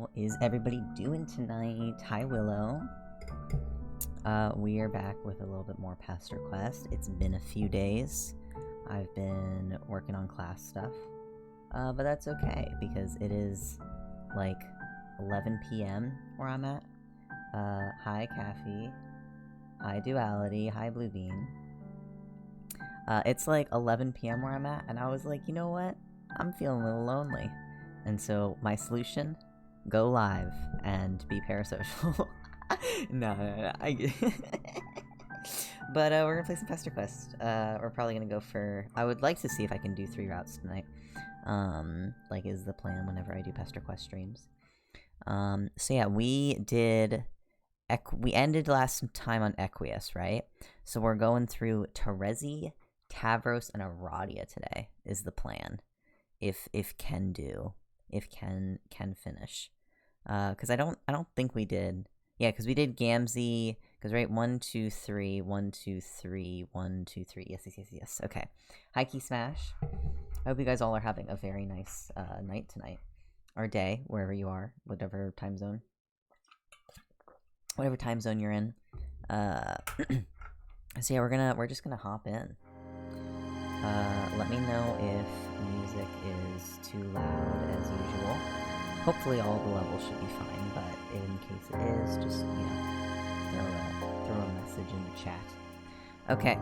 How is everybody doing tonight? Hi, Willow. We are back with a little bit more PesterQuest. It's been a few days. I've been working on class stuff. But that's okay, because it is, like, 11 p.m. where I'm at. Hi, Caffey. Hi, Duality. Hi, Blue Bean. It's, like, 11 p.m. where I'm at, and I was like, you know what? I'm feeling a little lonely. And so, my solution? Go live and be parasocial. No. But we're gonna play some PesterQuest. We're probably gonna go for... I would like to see if I can do 3 routes tonight. Like, is the plan whenever I do PesterQuest streams. So yeah, we did... we ended last time on Equius, right? So we're going through Terezi, Tavros, and Aradia today, is the plan. If Ken finish. Because I don't think we did... Yeah, because we did Gamzee, because, right, 1, 2, 3, 1, 2, 3, 1, 2, 3, yes, okay. Hi, Key Smash. I hope you guys all are having a very nice night tonight. Or day, wherever you are, whatever time zone. Whatever time zone you're in. So yeah, we're just gonna hop in. Let me know if music is too loud as usual. Hopefully all the levels should be fine, but in case it is, just, you know, throw a message in the chat. Okay.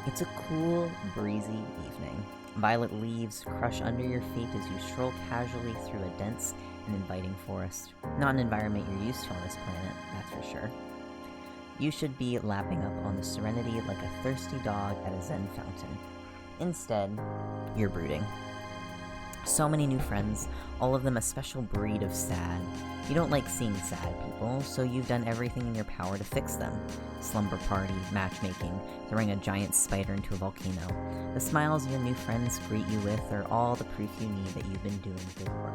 It's a cool, breezy evening. Violet leaves crush under your feet as you stroll casually through a dense and inviting forest. Not an environment you're used to on this planet, that's for sure. You should be lapping up on the serenity like a thirsty dog at a zen fountain. Instead, you're brooding. So many new friends, all of them a special breed of sad. You don't like seeing sad people, so you've done everything in your power to fix them. Slumber party, matchmaking, throwing a giant spider into a volcano. The smiles your new friends greet you with are all the proof you need that you've been doing good work.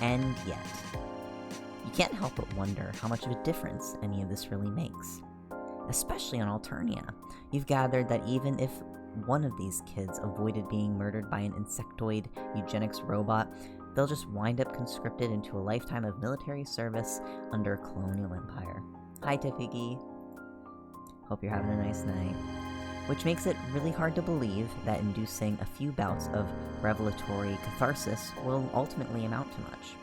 And yet, you can't help but wonder how much of a difference any of this really makes. Especially on Alternia. You've gathered that even if one of these kids avoided being murdered by an insectoid eugenics robot, they'll just wind up conscripted into a lifetime of military service under a colonial empire. Hi, Tiffiggy. Hope you're having a nice night. Which makes it really hard to believe that inducing a few bouts of revelatory catharsis will ultimately amount to much.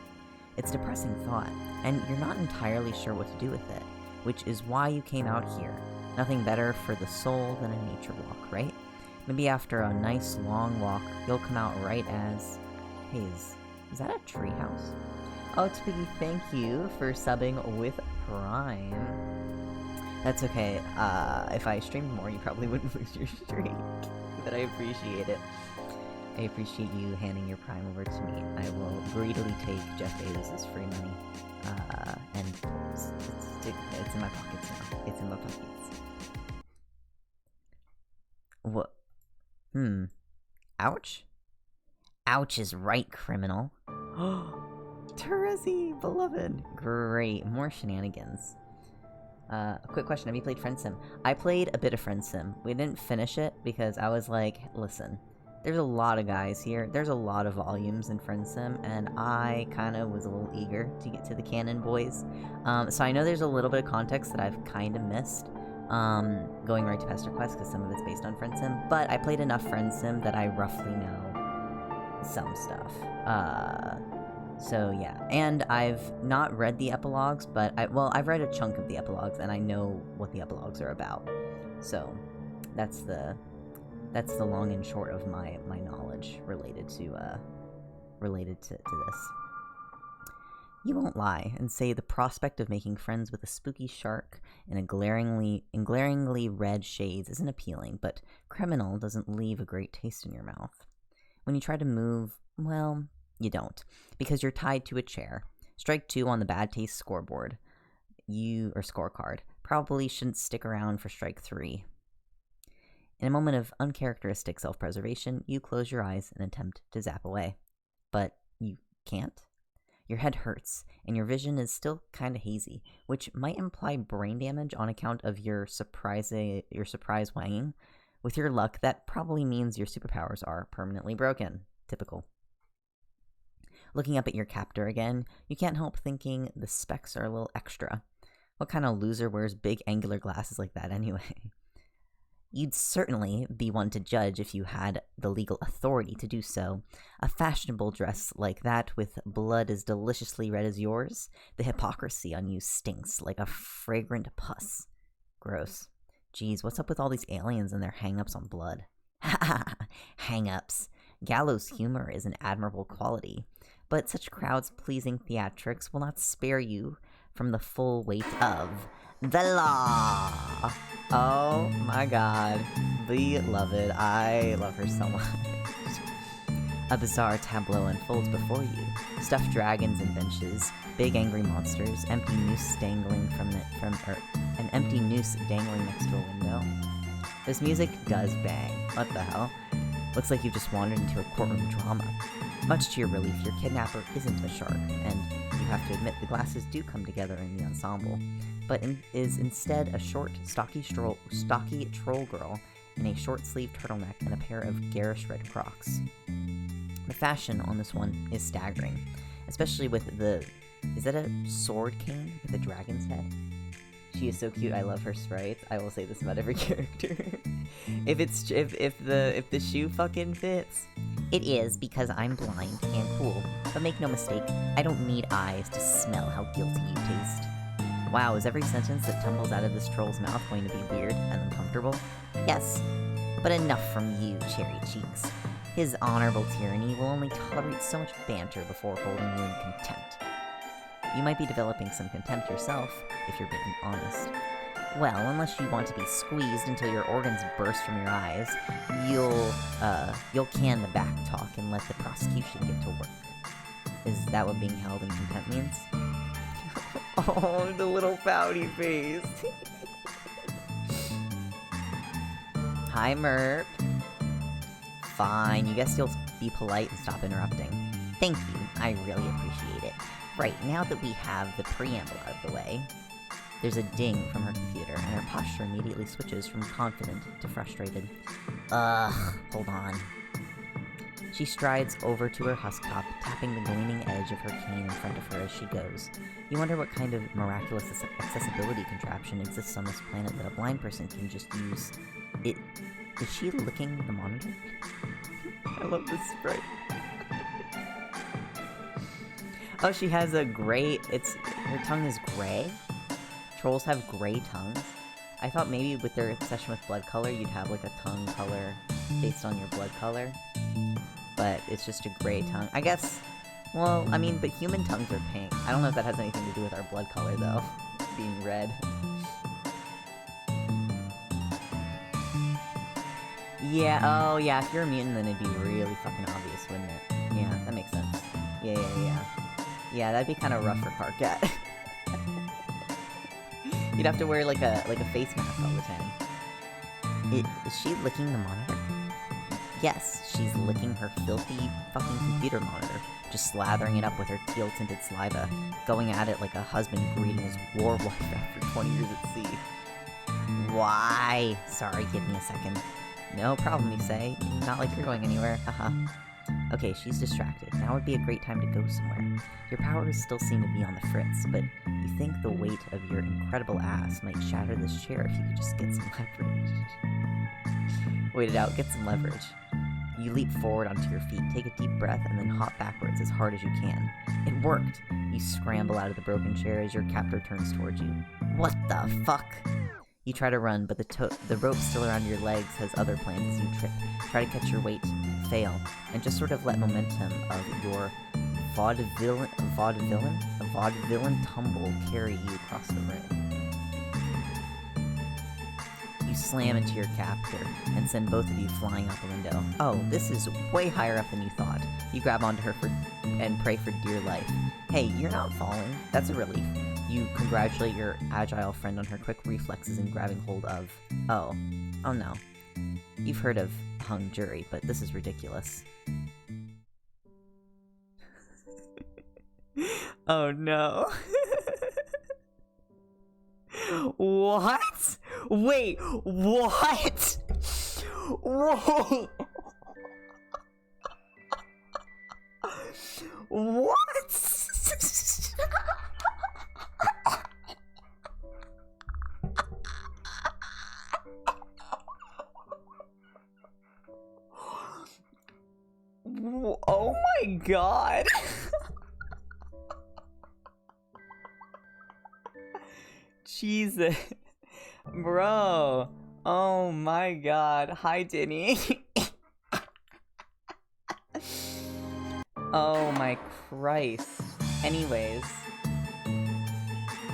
It's a depressing thought, and you're not entirely sure what to do with it, which is why you came out here. Nothing better for the soul than a nature walk, right? Maybe after a nice long walk, you'll come out right as... Hey, is that a treehouse? Oh, Twiggy, thank you for subbing with Prime. That's okay. If I streamed more, you probably wouldn't lose your streak. But I appreciate it. I appreciate you handing your Prime over to me. I will greedily take Jeff Bezos' free money. And it's in my pockets now. It's in my pockets. What? Ouch? Ouch is right, criminal. Terezi, beloved. Great, more shenanigans. A quick question, have you played Friend Sim? I played a bit of Friend Sim. We didn't finish it because I was like, listen, there's a lot of guys here, there's a lot of volumes in Friend Sim, and I kinda was a little eager to get to the canon boys. So I know there's a little bit of context that I've kinda missed. Going right to PesterQuest because some of it's based on Friend Sim, but I played enough Friend Sim that I roughly know some stuff. So yeah, and I've not read the epilogues, but I've read a chunk of the epilogues, and I know what the epilogues are about. So that's the long and short of my knowledge related to this. You won't lie and say the prospect of making friends with a spooky shark in glaringly red shades isn't appealing, but criminal doesn't leave a great taste in your mouth. When you try to move, well, you don't, because you're tied to a chair. Strike 2 on the bad taste scoreboard. Scorecard. Probably shouldn't stick around for strike 3. In a moment of uncharacteristic self-preservation, you close your eyes and attempt to zap away. But you can't. Your head hurts, and your vision is still kinda hazy, which might imply brain damage on account of your surprise wanging. With your luck, that probably means your superpowers are permanently broken. Typical. Looking up at your captor again, you can't help thinking the specs are a little extra. What kind of loser wears big angular glasses like that anyway? You'd certainly be one to judge if you had the legal authority to do so. A fashionable dress like that with blood as deliciously red as yours? The hypocrisy on you stinks like a fragrant pus. Gross. Geez, what's up with all these aliens and their hang-ups on blood? Ha ha! Hang-ups. Gallows humor is an admirable quality, but such crowds-pleasing theatrics will not spare you from the full weight of the law. Oh my god. Beloved. I love her so much. A bizarre tableau unfolds before you. Stuffed dragons and benches, big angry monsters, empty noose dangling an empty noose dangling next to a window. This music does bang. What the hell? Looks like you've just wandered into a courtroom drama. Much to your relief, your kidnapper isn't a shark, and you have to admit the glasses do come together in the ensemble, but is instead a short, stocky troll girl in a short-sleeved turtleneck and a pair of garish red Crocs. The fashion on this one is staggering, especially with the... Is that a sword cane with a dragon's head? She is so cute. I love her sprites. I will say this about every character. if the shoe fucking fits. It is because I'm blind and cool. But make no mistake, I don't need eyes to smell how guilty you taste. Wow, is every sentence that tumbles out of this troll's mouth going to be weird and uncomfortable? Yes, but enough from you, Cherry Cheeks. His honorable tyranny will only tolerate so much banter before holding you in contempt. You might be developing some contempt yourself, if you're being honest. Well, unless you want to be squeezed until your organs burst from your eyes, you'll can the back talk and let the prosecution get to work. Is that what being held in contempt means? Oh, the little pouty face. Hi, Merp. Fine, you guess you'll be polite and stop interrupting. Thank you, I really appreciate it. Right, now that we have the preamble out of the way, there's a ding from her computer, and her posture immediately switches from confident to frustrated. Hold on. She strides over to her husktop, tapping the gleaming edge of her cane in front of her as she goes. You wonder what kind of miraculous accessibility contraption exists on this planet that a blind person can just use. Is she licking the monitor? I love this sprite. Oh, she has a gray... her tongue is gray? Trolls have gray tongues? I thought maybe with their obsession with blood color, you'd have like a tongue color based on your blood color. But it's just a gray tongue. I guess... Well, I mean, but human tongues are pink. I don't know if that has anything to do with our blood color, though. Being red. Yeah, oh yeah, if you're a mutant, then it'd be really fucking obvious, wouldn't it? Yeah, that makes sense. Yeah. Yeah, that'd be kind of rough for Carcat. You'd have to wear like a face mask all the time. Is she licking the monitor? Yes, she's licking her filthy fucking computer monitor, just slathering it up with her teal-tinted saliva, going at it like a husband greeting his war wife after 20 years at sea. Why? Sorry, give me a second. No problem, you say. Not like you're going anywhere, haha. Okay, she's distracted. Now would be a great time to go somewhere. Your powers still seem to be on the fritz, but you think the weight of your incredible ass might shatter this chair if you could just get some leverage. Wait it out, get some leverage. You leap forward onto your feet, take a deep breath, and then hop backwards as hard as you can. It worked! You scramble out of the broken chair as your captor turns towards you. What the fuck? You try to run, but the rope still around your legs has other plans as you trip. Try to catch your weight, fail, and just sort of let momentum of your vaudevillain tumble carry you across the room. You slam into your captor and send both of you flying out the window. Oh, this is way higher up than you thought. You grab onto her and pray for dear life. Hey, you're not falling. That's a relief. You congratulate your agile friend on her quick reflexes in grabbing hold of... Oh no. You've heard of hung jury, but this is ridiculous. Oh no. What? Wait, what? Whoa. What? Oh my god. Jesus. Bro. Oh my god. Hi, Denny. Oh my Christ. Anyways.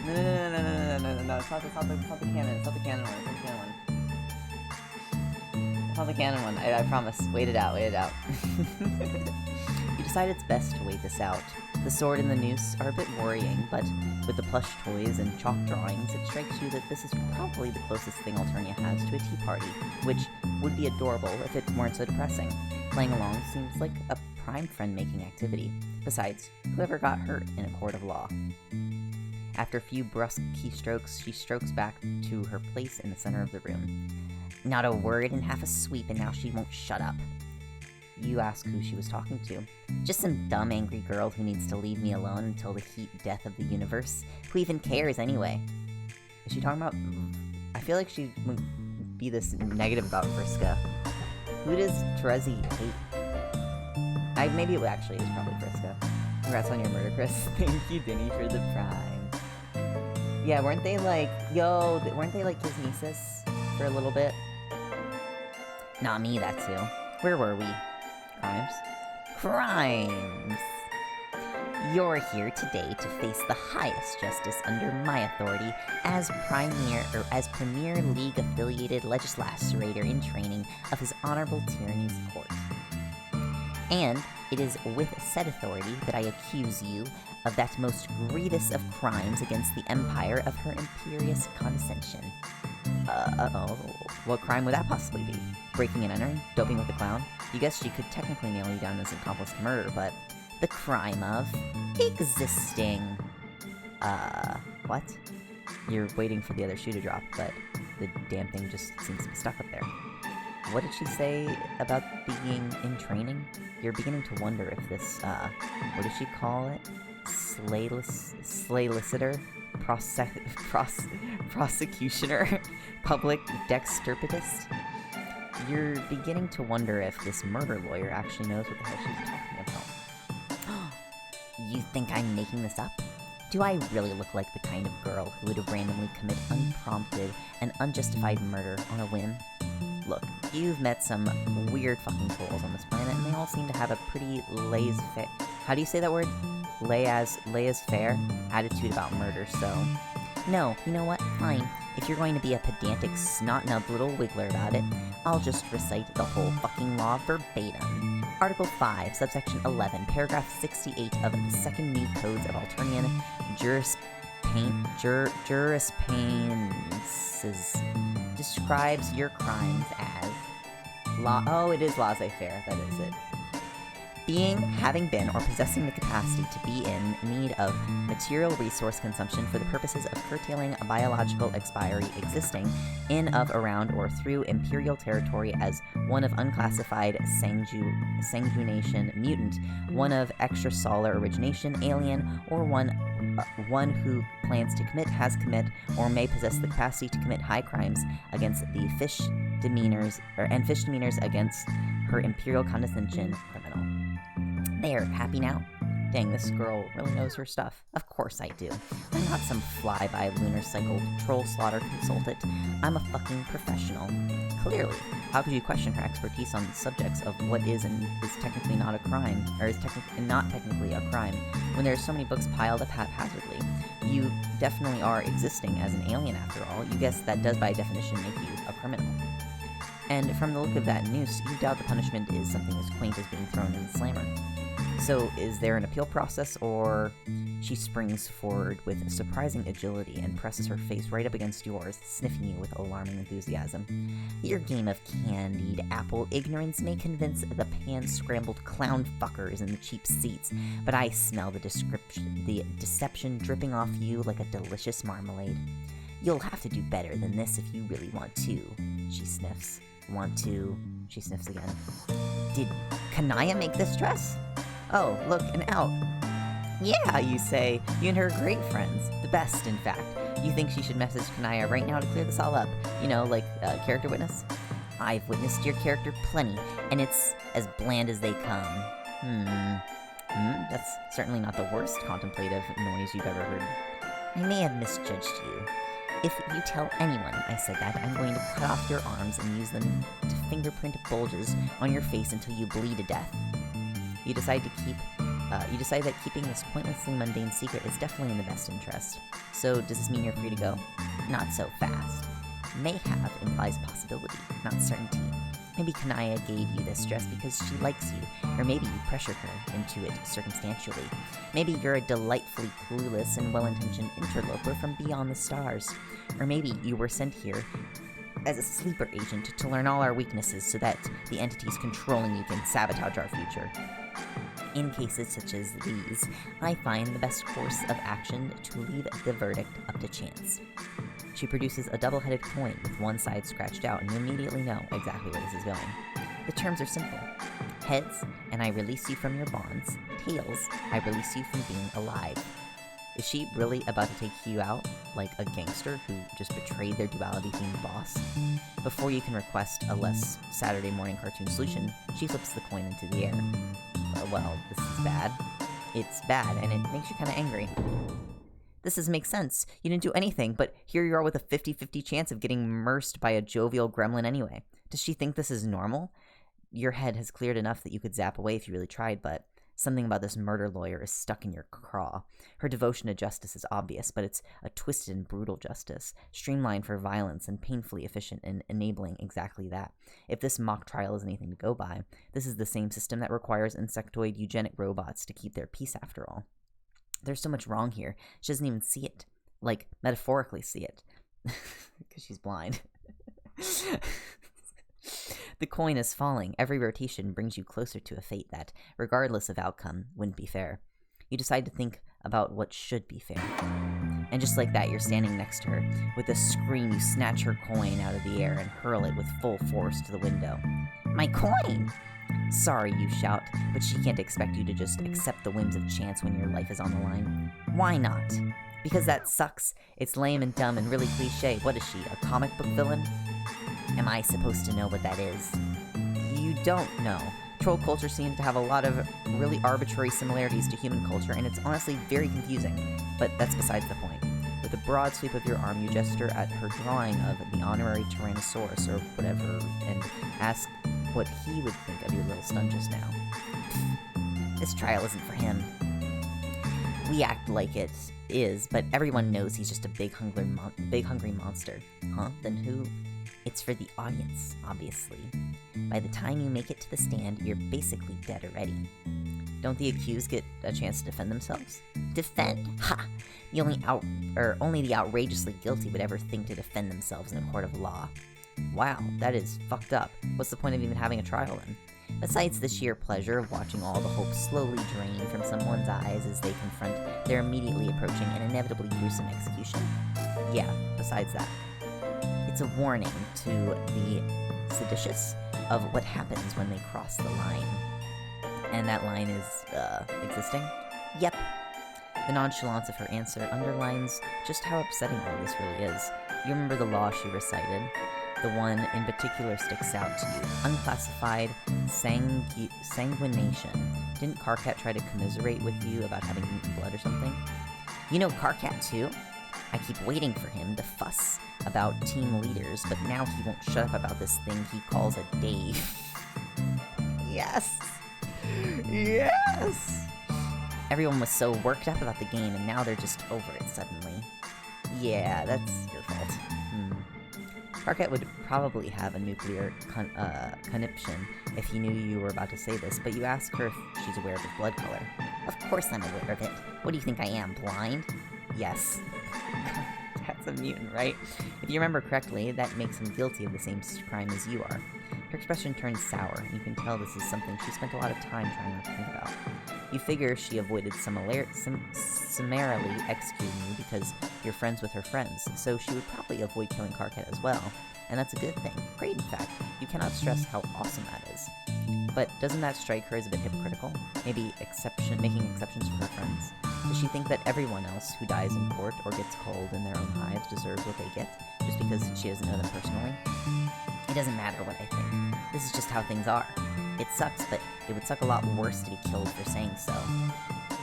No. It's not the canon. It's not the canon one. It's not the canon one. I promise. Wait it out. You decide it's best to wait this out. The sword and the noose are a bit worrying, but with the plush toys and chalk drawings, it strikes you that this is probably the closest thing Alternia has to a tea party, which would be adorable if it weren't so depressing. Playing along seems like a prime friend-making activity. Besides, whoever got hurt in a court of law? After a few brusque keystrokes, she strokes back to her place in the center of the room. Not a word and half a sweep, and now she won't shut up. You ask who she was talking to. Just some dumb, angry girl who needs to leave me alone until the heat death of the universe. Who even cares, anyway? Is she talking about... I feel like she would be this negative about Vriska. Who does Terezi hate? Maybe it actually is probably Vriska. Congrats on your murder, Chris. Thank you, Denny, for the prime. Yeah, weren't they like his nieces for a little bit? Not me, that too. Where were we? Crimes. You're here today to face the highest justice under my authority as Premier League affiliated legislator in training of His Honorable Tyranny's Court. And it is with said authority that I accuse you of that most grievous of crimes against the Empire of her imperious condescension. What crime would that possibly be? Breaking and entering? Doping with the clown? You guess she could technically nail you down as an accomplice to murder, but the crime of existing. What? You're waiting for the other shoe to drop, but the damn thing just seems to be stuck up there. What did she say about being in training? You're beginning to wonder if this, what did she call it? Slayliciter? Prosecutioner? Public dexterpitist? You're beginning to wonder if this murder lawyer actually knows what the hell she's talking about. You think I'm making this up? Do I really look like the kind of girl who would randomly commit unprompted and unjustified murder on a whim? Look, you've met some weird fucking fools on this planet, and they all seem to have a pretty laissez-faire... How do you say that word? Laissez-faire attitude about murder, so... No, you know what? Fine. If you're going to be a pedantic, snot-nubbed little wiggler about it, I'll just recite the whole fucking law verbatim. Article 5, subsection 11, paragraph 68 of the Second New Codes of Alternian Jurisprudences describes your crimes as it is laissez-faire, that is it. Having been, or possessing the capacity to be in need of material resource consumption for the purposes of curtailing a biological expiry existing in, of, around, or through imperial territory as one of unclassified sanguination mutant, one of extrasolar origination alien, or one who plans to commit, has commit, or may possess the capacity to commit high crimes against the fish demeanors against her imperial condescension criminal. There, happy now? Dang, this girl really knows her stuff. Of course I do. I'm not some fly-by lunar cycle troll slaughter consultant. I'm a fucking professional. Clearly. How could you question her expertise on subjects of what is and is technically not a crime, or is not technically a crime, when there are so many books piled up haphazardly? You definitely are existing as an alien after all. You guess that does by definition make you a criminal. And from the look of that noose, you doubt the punishment is something as quaint as being thrown in the slammer. So, is there an appeal process, or... She springs forward with surprising agility and presses her face right up against yours, sniffing you with alarming enthusiasm. Your game of candied apple ignorance may convince the pan-scrambled clown fuckers in the cheap seats, but I smell the deception dripping off you like a delicious marmalade. You'll have to do better than this if you really want to, she sniffs. Want to... She sniffs again. Did Kanaya make this dress? Oh, look, an out. Yeah, you say. You and her are great friends. The best, in fact. You think she should message Kanaya right now to clear this all up. You know, like character witness? I've witnessed your character plenty, and it's as bland as they come. That's certainly not the worst contemplative noise you've ever heard. I may have misjudged you. If you tell anyone I said that, I'm going to cut off your arms and use them to fingerprint bulges on your face until you bleed to death. You decide that keeping this pointlessly mundane secret is definitely in the best interest. So, does this mean you're free to go? Not so fast. May have implies possibility, not certainty. Maybe Kanaya gave you this dress because she likes you, or maybe you pressured her into it circumstantially. Maybe you're a delightfully clueless and well-intentioned interloper from beyond the stars. Or maybe you were sent here as a sleeper agent to learn all our weaknesses so that the entities controlling you can sabotage our future. In cases such as these, I find the best course of action to leave the verdict up to chance. She produces a double-headed coin with one side scratched out, and you immediately know exactly where this is going. The terms are simple. Heads, and I release you from your bonds. Tails, I release you from being alive. Is she really about to take you out, like a gangster who just betrayed their duality-themed boss? Before you can request a less Saturday morning cartoon solution, she flips the coin into the air. Well, this is bad. It's bad, and it makes you kind of angry. This doesn't make sense. You didn't do anything, but here you are with a 50-50 chance of getting immersed by a jovial gremlin anyway. Does she think this is normal? Your head has cleared enough that you could zap away if you really tried, but something about this murder lawyer is stuck in your craw. Her devotion to justice is obvious, but it's a twisted and brutal justice, streamlined for violence and painfully efficient in enabling exactly that. If this mock trial is anything to go by, this is the same system that requires insectoid eugenic robots to keep their peace after all. There's so much wrong here. She doesn't even see it. Like, metaphorically see it. Because she's blind. The coin is falling. Every rotation brings you closer to a fate that, regardless of outcome, wouldn't be fair. You decide to think about what should be fair. And just like that, you're standing next to her. With a scream, you snatch her coin out of the air and hurl it with full force to the window. My coin! Sorry, you shout, but she can't expect you to just accept the whims of chance when your life is on the line. Why not? Because that sucks. It's lame and dumb and really cliche. What is she, a comic book villain? Am I supposed to know what that is? You don't know. Troll culture seems to have a lot of really arbitrary similarities to human culture, and it's honestly very confusing. But that's besides the point. With a broad sweep of your arm, you gesture at her drawing of the honorary Tyrannosaurus or whatever, and ask what he would think of your little stun just now. This trial isn't for him. We act like it is, but everyone knows he's just a big hungry monster. Huh? Then who? It's for the audience, obviously. By the time you make it to the stand, you're basically dead already. Don't the accused get a chance to defend themselves? Defend? Ha! Only the outrageously guilty would ever think to defend themselves in a court of law. Wow, that is fucked up. What's the point of even having a trial then? Besides the sheer pleasure of watching all the hope slowly drain from someone's eyes as they confront their immediately approaching and inevitably gruesome execution? Yeah, besides that. It's a warning to the seditious of what happens when they cross the line. And that line is, existing? Yep. The nonchalance of her answer underlines just how upsetting all this really is. You remember the law she recited? The one in particular sticks out to you. Unclassified sanguination. Didn't Karkat try to commiserate with you about having eaten blood or something? You know Karkat too? I keep waiting for him to fuss about team leaders, but now he won't shut up about this thing he calls a Dave. Yes! Yes! Everyone was so worked up about the game, and now they're just over it suddenly. Yeah, that's your fault. Karkat would probably have a nuclear conniption if he knew you were about to say this, but you ask her if she's aware of his blood color. Of course I'm aware of it. What do you think I am, blind? Yes. That's a mutant, right? If you remember correctly, that makes him guilty of the same crime as you are. Her expression turns sour, and you can tell this is something she spent a lot of time trying not to think about. You figure she avoided summarily executing you because you're friends with her friends, so she would probably avoid killing Karkat as well. And that's a good thing. Great, in fact. You cannot stress how awesome that is. But doesn't that strike her as a bit hypocritical? Maybe making exceptions for her friends? Does she think that everyone else who dies in court or gets culled in their own hives deserves what they get, just because she doesn't know them personally? It doesn't matter what I think. This is just how things are. It sucks, but it would suck a lot worse to be killed for saying so.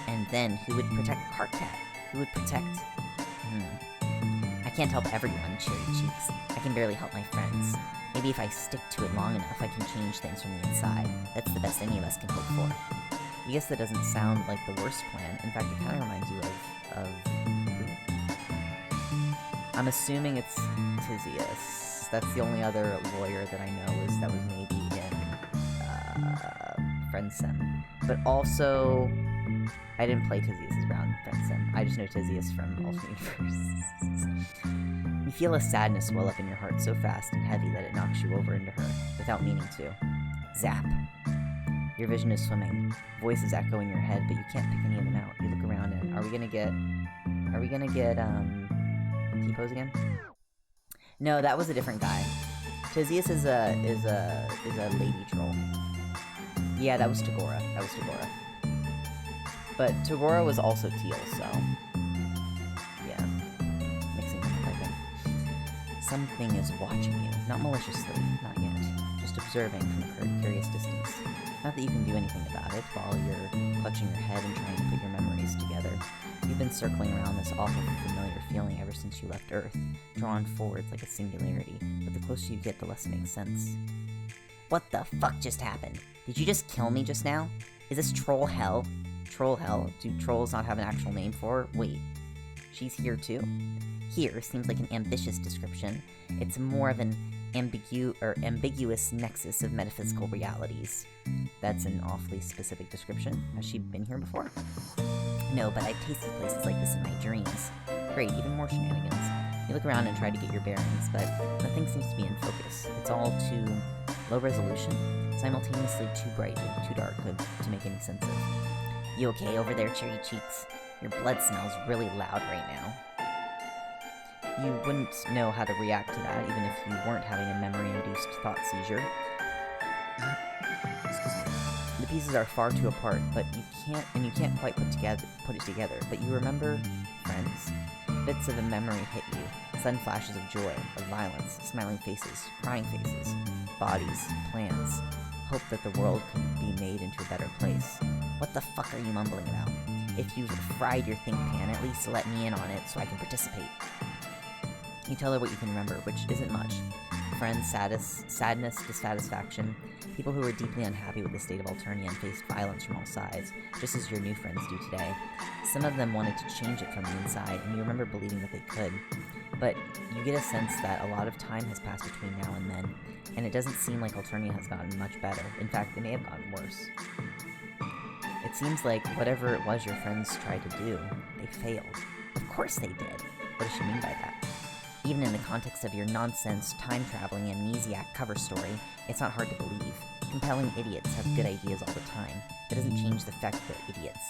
And then, who would protect Carcat? Who would protect... I can't help everyone, Cherry Cheeks. I can barely help my friends. Maybe if I stick to it long enough, I can change things from the inside. That's the best any of us can hope for. I guess that doesn't sound like the worst plan. In fact, it kind of reminds you of... I'm assuming it's Tizius. That's the only other lawyer that I know that was maybe in Friend Sim. But also, I didn't play Tizius' round in Friend Sim. I just know Tizius from Alternate Universe. You feel a sadness well up in your heart so fast and heavy that it knocks you over into her, without meaning to. Zap. Your vision is swimming. Voices echo in your head, but you can't pick any of them out. You look around and are we gonna get T-pose again? No, that was a different guy. Tizius is a lady troll. Yeah, that was Tagora. But Tagora was also teal, so yeah. Mixing them up, I think. Something is watching you. Not maliciously, not yet. Just observing from a curious distance. Not that you can do anything about it while you're clutching your head and trying to put your memories together. You've been circling around this awful familiar feeling ever since you left Earth, drawn forwards like a singularity, but the closer you get, the less it makes sense. What the fuck just happened? Did you just kill me just now? Is this troll hell? Troll hell? Do trolls not have an actual name for her? Wait, she's here too? Here seems like an ambitious description. It's more of an ambiguous nexus of metaphysical realities. That's an awfully specific description. Has she been here before? No, but I've tasted places like this in my dreams. Great, even more shenanigans. You look around and try to get your bearings, but nothing seems to be in focus. It's all too low resolution, simultaneously too bright and too dark to make any sense of. You okay over there, Cherry Cheeks? Your blood smells really loud right now. You wouldn't know how to react to that, even if you weren't having a memory-induced thought seizure. The pieces are far too apart, but you can't quite put it together. But you remember, friends. Bits of a memory hit you. Sudden flashes of joy, of violence, smiling faces, crying faces, bodies, plans. Hope that the world can be made into a better place. What the fuck are you mumbling about? If you've fried your think pan, at least let me in on it so I can participate. You tell her what you can remember, which isn't much. Friends, sadness, dissatisfaction, people who were deeply unhappy with the state of Alternia and faced violence from all sides, just as your new friends do today. Some of them wanted to change it from the inside, and you remember believing that they could. But you get a sense that a lot of time has passed between now and then, and it doesn't seem like Alternia has gotten much better. In fact, it may have gotten worse. It seems like whatever it was your friends tried to do, they failed. Of course they did. What does she mean by that? Even in the context of your nonsense, time-traveling amnesiac cover story, it's not hard to believe. Compelling idiots have good ideas all the time. That doesn't change the fact that they're idiots.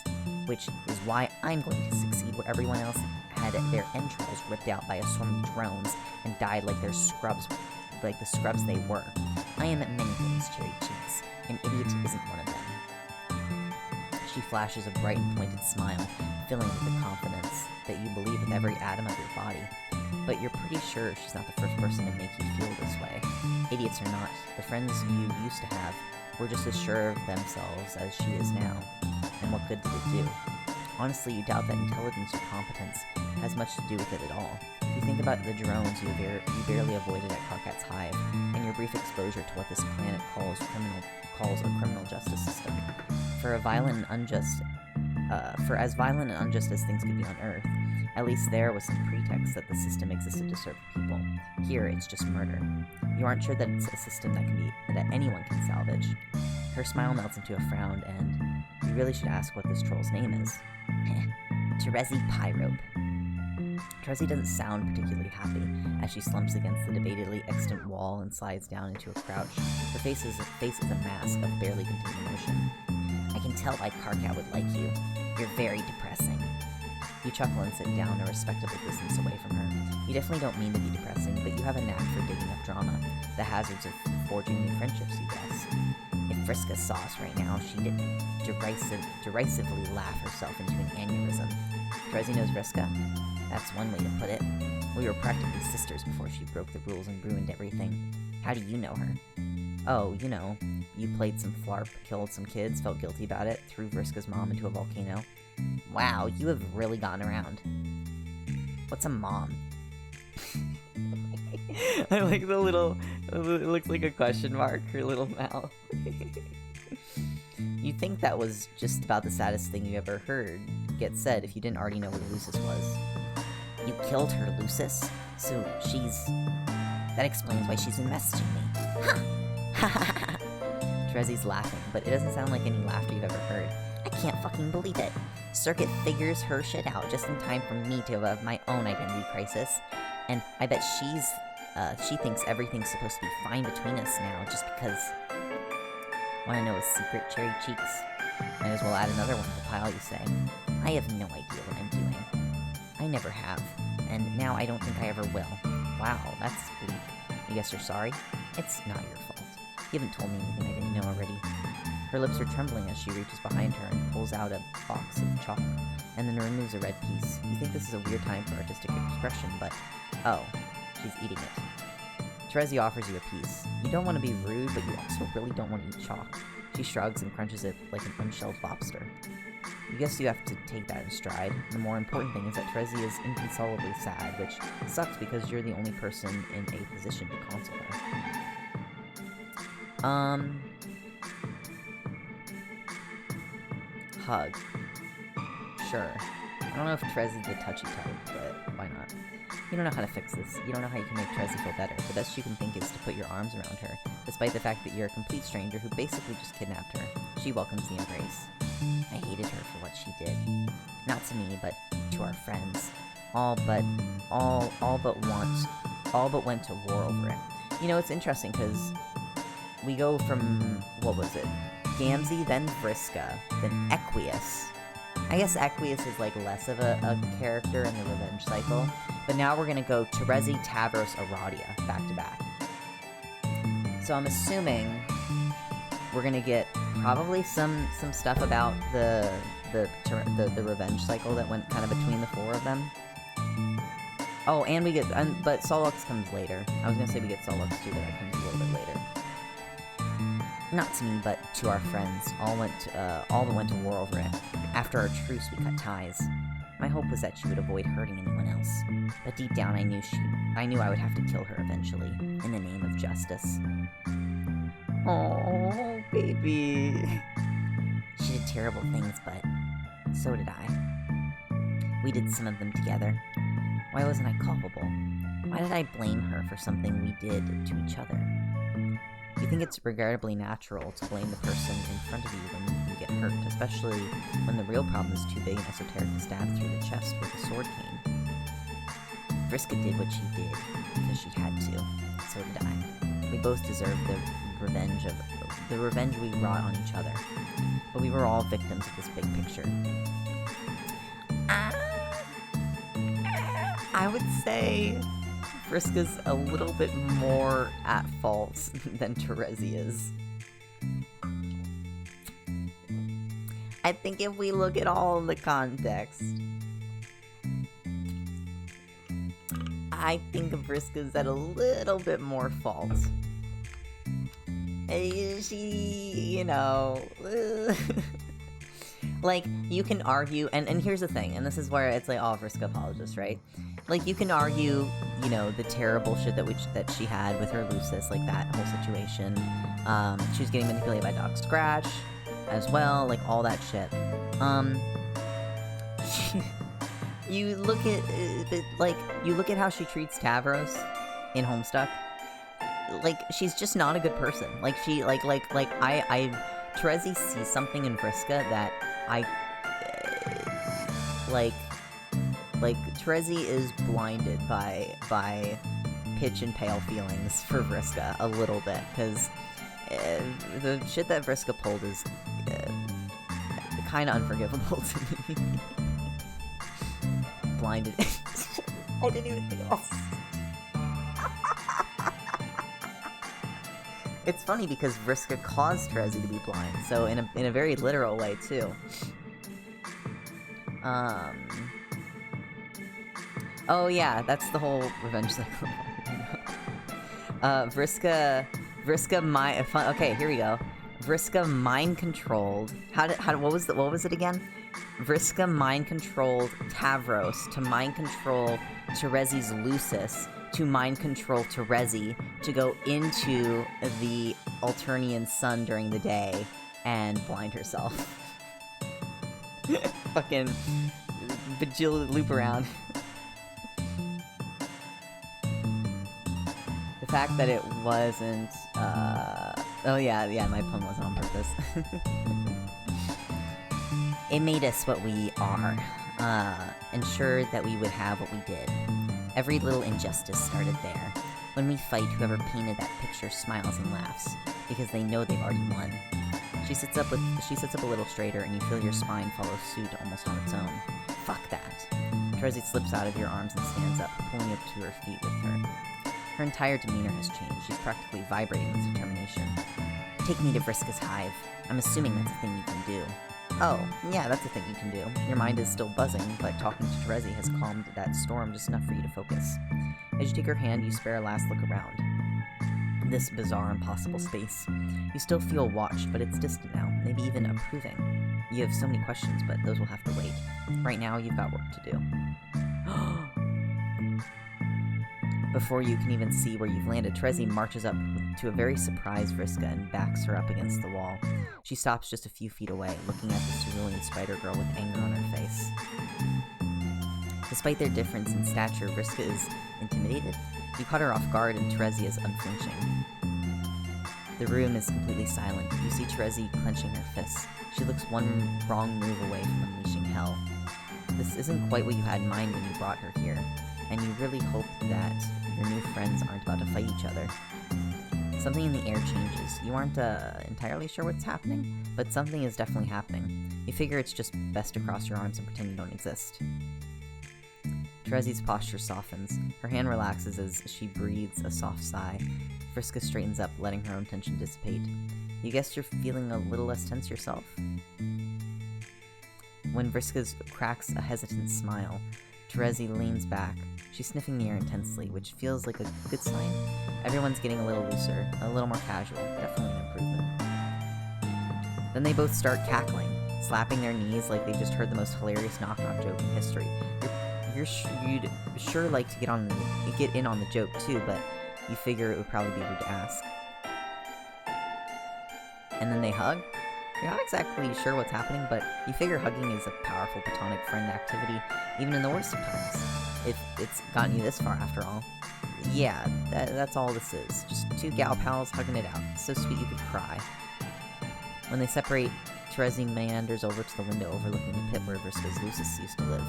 Which is why I'm going to succeed where everyone else had their entrails ripped out by a swarm of drones and died like the scrubs they were. I am at many things, Cherry Cheeks. An idiot isn't one of them. She flashes a bright and pointed smile, filling with the confidence that you believe with every atom of your body. But you're pretty sure she's not the first person to make you feel this way. Idiots or not, the friends you used to have were just as sure of themselves as she is now. And what good did it do? Honestly, you doubt that intelligence or competence has much to do with it at all. You think about the drones you barely avoided at Carcat's Hive, and your brief exposure to what this planet calls a criminal justice system. For as violent and unjust as things could be on Earth, at least there was some pretext that the system existed to serve people. Here, it's just murder. You aren't sure that it's a system that anyone can salvage. Her smile melts into a frown, and you really should ask what this troll's name is. Terezi Pyrope. Terezi doesn't sound particularly happy as she slumps against the debatedly extant wall and slides down into a crouch. Her face is a mask of barely contained emotion. I can tell why Carcat would like you. You're very depressing. You chuckle and sit down a respectable distance away from her. You definitely don't mean to be depressing, but you have a knack for digging up drama. The hazards of forging new friendships, you guess. If Vriska saw us right now, she'd derisively laugh herself into an aneurysm. Terezi knows Vriska? That's one way to put it. We were practically sisters before she broke the rules and ruined everything. How do you know her? Oh, you know, you played some flarp, killed some kids, felt guilty about it, threw Vriska's mom into a volcano. Wow, you have really gotten around. What's a mom? I like the little, it looks like a question mark, her little mouth. You'd think that was just about the saddest thing you ever heard get said if you didn't already know what Lucis was. You killed her, Lucis? So she's... That explains why she's been messaging me. Ha! Terezi's laughing, but it doesn't sound like any laughter you've ever heard. I can't fucking believe it. Circuit figures her shit out just in time for me to have my own identity crisis. And I bet she thinks everything's supposed to be fine between us now just because... Wanna know a secret, Cherry Cheeks? Might as well add another one to the pile, you say. I have no idea what I'm doing. I never have, and now I don't think I ever will. Wow, that's bleak. I guess you're sorry? It's not your fault. You haven't told me anything I didn't know already. Her lips are trembling as she reaches behind her and pulls out a box of chalk, and then removes a red piece. You think this is a weird time for artistic expression, but... Oh, she's eating it. Terezi offers you a piece. You don't want to be rude, but you also really don't want to eat chalk. She shrugs and crunches it like an unshelled lobster. You guess you have to take that in stride. The more important thing is that Terezi is inconsolably sad, which sucks because you're the only person in a position to console her. Hug. Sure. I don't know if Terezi's the touchy type, but why not? You don't know how to fix this. You don't know how you can make Terezi feel better. The best you can think is to put your arms around her, despite the fact that you're a complete stranger who basically just kidnapped her. She welcomes the embrace. I hated her for what she did. Not to me, but to our friends. All but went to war over it. You know, it's interesting because we go from, what was it? Gamzee, then Vriska, then Equius. I guess Equius is like less of a character in the revenge cycle, but now we're gonna go Terezi, Tavros, Aradia, back to back. So I'm assuming we're gonna get probably some stuff about the revenge cycle that went kind of between the four of them. Oh, and we get, but Solux comes later. I was gonna say we get Solux too, but that comes a little bit later. Not to me, but to our friends. All but went to war over it. After our truce, we cut ties. My hope was that she would avoid hurting anyone else. But deep down, I knew I would have to kill her eventually, in the name of justice. Oh, baby. She did terrible things, but so did I. We did some of them together. Why wasn't I culpable? Why did I blame her for something we did to each other? You think it's regrettably natural to blame the person in front of you when you get hurt, especially when the real problem is too big and esoteric to stab through the chest with a sword cane. Vriska did what she did because she had to. So did I. We both deserved the revenge we wrought on each other. But we were all victims of this big picture. I would say Vriska's a little bit more at fault than Terezi is. I think if we look at all of the context, I think Vriska's at a little bit more fault. She, you know... Like, you can argue, and here's the thing, and this is where it's like, oh, Vriska apologist, right? Like, you can argue, you know, the terrible shit that she had with her Lucis, like that whole situation. She was getting manipulated by Doc Scratch as well, like all that shit. You look at how she treats Tavros in Homestuck. Like, she's just not a good person. Like, she, Terezi sees something in Vriska that Terezi is blinded by pitch and pale feelings for Vriska a little bit, because the shit that Vriska pulled is kind of unforgivable to me. Blinded. I didn't even think. Oh. It's funny because Vriska caused Terezi to be blind, so in a very literal way, too. Oh yeah, that's the whole revenge cycle. Vriska, okay, here we go. Vriska mind-controlled... what was it again? Vriska mind-controlled Tavros to mind-control Terezi's Lucis to mind-control Terezi to go into the Alternian sun during the day and blind herself. Fucking bajillion loop around. The fact that it wasn't, oh yeah, my pun wasn't on purpose. It made us what we are, ensured that we would have what we did. Every little injustice started there. When we fight, whoever painted that picture smiles and laughs, because they know they've already won. She sits up a little straighter, and you feel your spine follow suit almost on its own. Fuck that. Terezi slips out of your arms and stands up, pulling you up to her feet with her. Her entire demeanor has changed. She's practically vibrating with determination. Take me to Vriska's hive. I'm assuming that's a thing you can do. Oh, yeah, that's a thing you can do. Your mind is still buzzing, but talking to Terezi has calmed that storm just enough for you to focus. As you take her hand, you spare a last look around. This bizarre, impossible space. You still feel watched, but it's distant now, maybe even approving. You have so many questions, but those will have to wait. Right now, you've got work to do. Before you can even see where you've landed, Terezi marches up to a very surprised Vriska and backs her up against the wall. She stops just a few feet away, looking at the cerulean spider girl with anger on her face. Despite their difference in stature, Vriska is intimidated. You caught her off guard, and Terezi is unflinching. The room is completely silent. You see Terezi clenching her fists. She looks one wrong move away from unleashing hell. This isn't quite what you had in mind when you brought her here, and you really hope that your new friends aren't about to fight each other. Something in the air changes. You aren't entirely sure what's happening, but something is definitely happening. You figure it's just best to cross your arms and pretend you don't exist. Terezi's posture softens. Her hand relaxes as she breathes a soft sigh. Vriska straightens up, letting her own tension dissipate. You guess you're feeling a little less tense yourself? When Vriska cracks a hesitant smile, Terezi leans back. She's sniffing the air intensely, which feels like a good sign. Everyone's getting a little looser, a little more casual, definitely an improvement. Then they both start cackling, slapping their knees like they just heard the most hilarious knock-knock joke in history. You'd sure like to get in on the joke too, but you figure it would probably be rude to ask. And then they hug? You're not exactly sure what's happening, but you figure hugging is a powerful platonic friend activity, even in the worst of times. If it's gotten you this far, after all. Yeah, that's all this is. Just two gal pals hugging it out. So sweet you could cry. When they separate, Terezi meanders over to the window overlooking the pit where Vriska's Lucis used to live.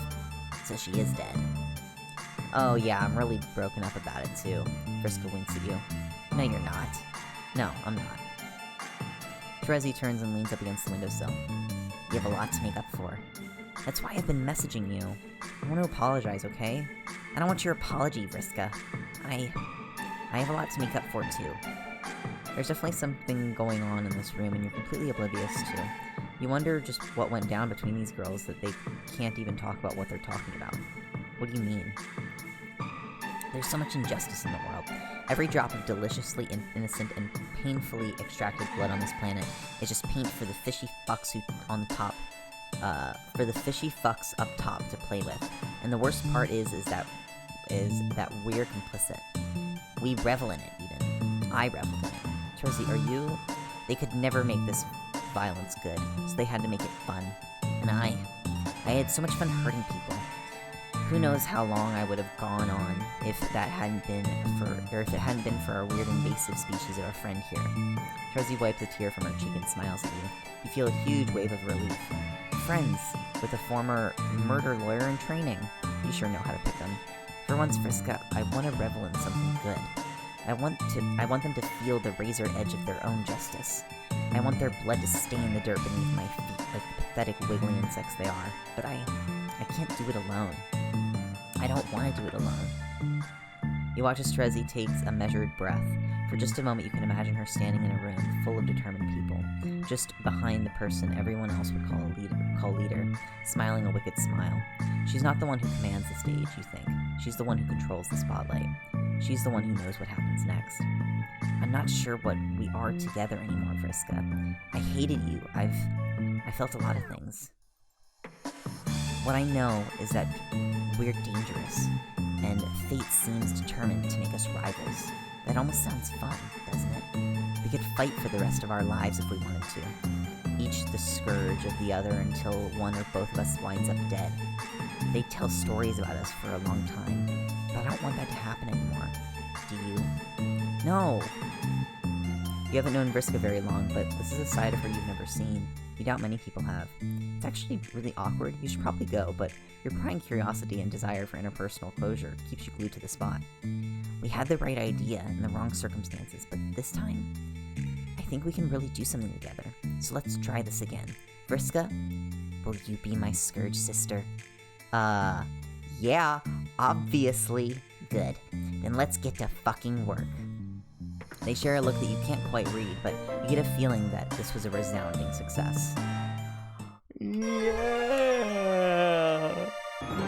So she is dead. Oh yeah, I'm really broken up about it too. Vriska winks at you. No, you're not. No, I'm not. Terezi turns and leans up against the windowsill. You have a lot to make up for. That's why I've been messaging you. I want to apologize, okay? I don't want your apology, Vriska. I have a lot to make up for, too. There's definitely something going on in this room, and you're completely oblivious to. You wonder just what went down between these girls that they can't even talk about what they're talking about. What do you mean? There's so much injustice in the world. Every drop of deliciously innocent and painfully extracted blood on this planet is just paint for the fishy fucks up top to play with. And the worst part is that we're complicit. We revel in it, even. I revel in it. Terezi, are you? They could never make this violence good, so they had to make it fun. And I had so much fun hurting people. Who knows how long I would have gone on if it hadn't been for our weird invasive species of a friend here. Terezi wipes a tear from her cheek and smiles at you. You feel a huge wave of relief. Friends with a former murder lawyer in training. You sure know how to pick them. For once, Vriska, I want to revel in something good. I want them to feel the razor edge of their own justice. I want their blood to stain the dirt beneath my feet like the pathetic wiggly insects they are. But I can't do it alone. I don't want to do it alone. You watch as Terezi takes a measured breath. For just a moment, you can imagine her standing in a room full of determined people, just behind the person everyone else would call leader, smiling a wicked smile. She's not the one who commands the stage, you think. She's the one who controls the spotlight. She's the one who knows what happens next. I'm not sure what we are together anymore, Vriska. I hated you. I felt a lot of things. What I know is that we're dangerous, and fate seems determined to make us rivals. That almost sounds fun, doesn't it? We could fight for the rest of our lives if we wanted to. Each the scourge of the other until one or both of us winds up dead. They tell stories about us for a long time, but I don't want that to happen anymore. Do you? No! You haven't known Vriska very long, but this is a side of her you've never seen. You doubt many people have. It's actually really awkward. You should probably go, but your prying curiosity and desire for interpersonal closure keeps you glued to the spot. We had the right idea in the wrong circumstances, but this time, I think we can really do something together. So let's try this again. Vriska, will you be my scourge sister? Yeah, obviously. Good. Then let's get to fucking work. They share a look that you can't quite read, but you get a feeling that this was a resounding success. Yeah!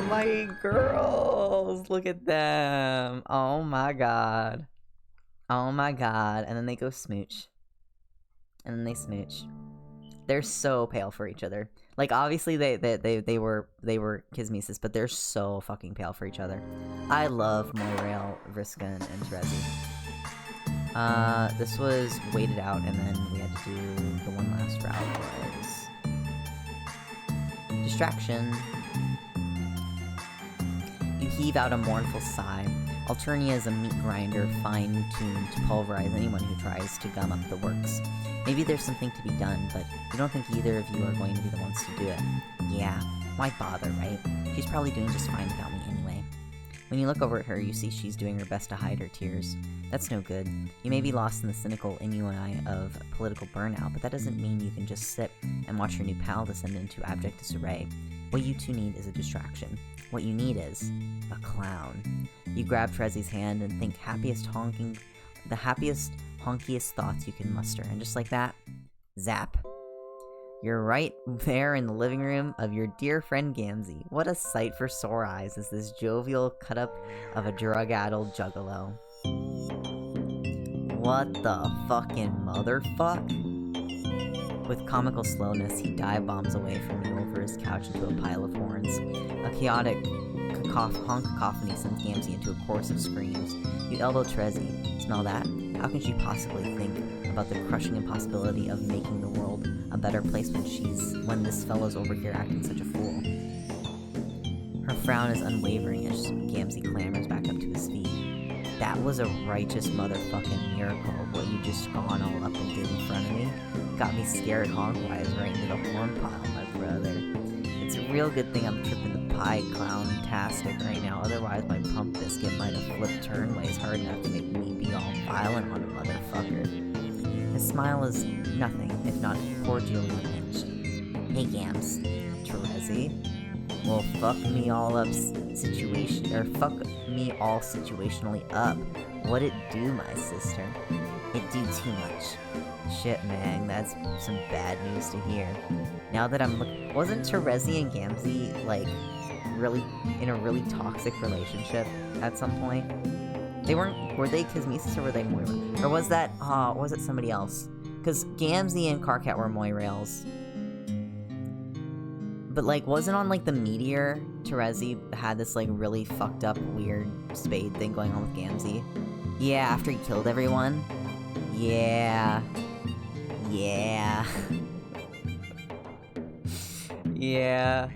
My girls! Look at them! Oh my god. Oh my god. And then they go smooch. And then they smooch. They're so pale for each other. Like, obviously they were kismesis, but they're so fucking pale for each other. I love Moirail, Vriska, and Terezi. This was waited out, and then we had to do the one last route was distraction. You heave out a mournful sigh. Alternia is a meat grinder, fine-tuned to pulverize anyone who tries to gum up the works. Maybe there's something to be done, but you don't think either of you are going to be the ones to do it. Yeah, why bother, right? She's probably doing just fine without me anyway. When you look over at her, you see she's doing her best to hide her tears. That's no good. You may be lost in the cynical innuendo of political burnout, but that doesn't mean you can just sit and watch your new pal descend into abject disarray. What you two need is a distraction. What you need is a clown. You grab Terezi's hand and think the happiest, honkiest thoughts you can muster, and just like that, zap. You're right there in the living room of your dear friend Gamzee. What a sight for sore eyes is this jovial cut-up of a drug-addled juggalo. What the fucking motherfuck? With comical slowness, he dive bombs away from you over his couch into a pile of horns. A chaotic cacophony sends Gamzee into a chorus of screams. You elbow Terezi. Smell that? How can she possibly think about the crushing impossibility of making the world a better place when this fellow's over here acting such a fool? Her frown is unwavering as Gamzee clambers back up to his feet. That was a righteous motherfucking miracle, what you just gone all up and did in front of me. Got me scared honk-wise right into the horn pile, my brother. It's a real good thing I'm tripping the pie clown-tastic right now, otherwise my pump biscuit might have flipped turnways hard enough to make me be all violent on a motherfucker. His smile is nothing if not cordially unhinged. Hey Gams, Terezi. Well, fuck me all situationally up. What'd it do, my sister? It do too much. Shit, man, that's some bad news to hear. Now that I'm wasn't Terezi and Gamzee, like, really, in a really toxic relationship at some point? Were they kismesis or were they Moira? Or was that, was it somebody else? Because Gamzee and Karkat were Moirails. But, like, wasn't on, like, the Meteor, Terezi had this, like, really fucked up, weird spade thing going on with Gamzee? Yeah, after he killed everyone? Yeah. Yeah. Yeah.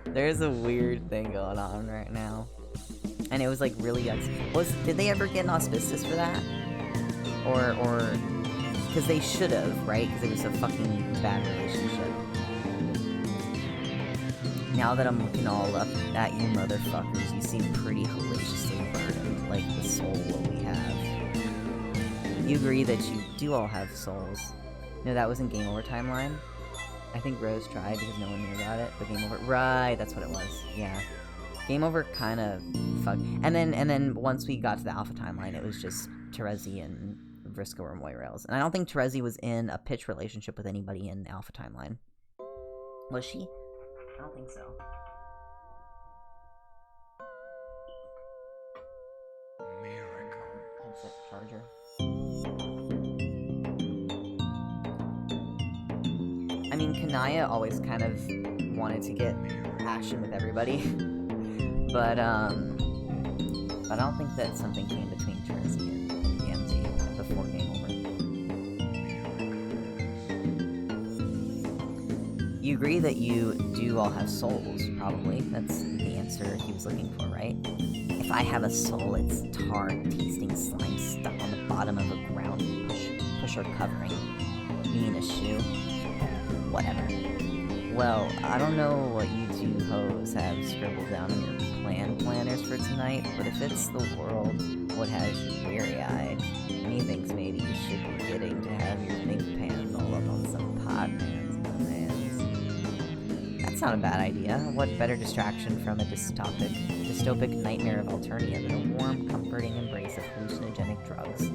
There's a weird thing going on right now. And it was, like, really... Did they ever get an auspicious for that? Or... Because they should have, right? Because it was a fucking bad relationship. Now that I'm looking all up at you motherfuckers, you seem pretty hellaciously burdened, like the soul that we have. You agree that you do all have souls. No, that was in Game Over timeline. I think Rose tried because no one knew about it, but Game Over... Right, that's what it was. Yeah. Game Over kind of fuck. And then once we got to the Alpha timeline, it was just Terezi and Vriska were Moirails. And I don't think Terezi was in a pitch relationship with anybody in the Alpha timeline. Was she? I don't think so. Headset charger. I mean, Kanaya always kind of wanted to get action with everybody, but I don't think that something came between Terezi and Gamzee before Game Over. You agree that you do all have souls, probably. That's the answer he was looking for, right? If I have a soul, it's tar, tasting slime stuck on the bottom of a ground pusher covering. You mean a shoe? Whatever. Well, I don't know what you two hoes have scribbled down in your planners for tonight, but if it's the world what has you weary-eyed, methinks maybe you should be getting to have your think pans all up on some pod pans, my mans. That's not a bad idea. What better distraction from a dystopic nightmare of Alternia than a warm, comforting embrace of hallucinogenic drugs?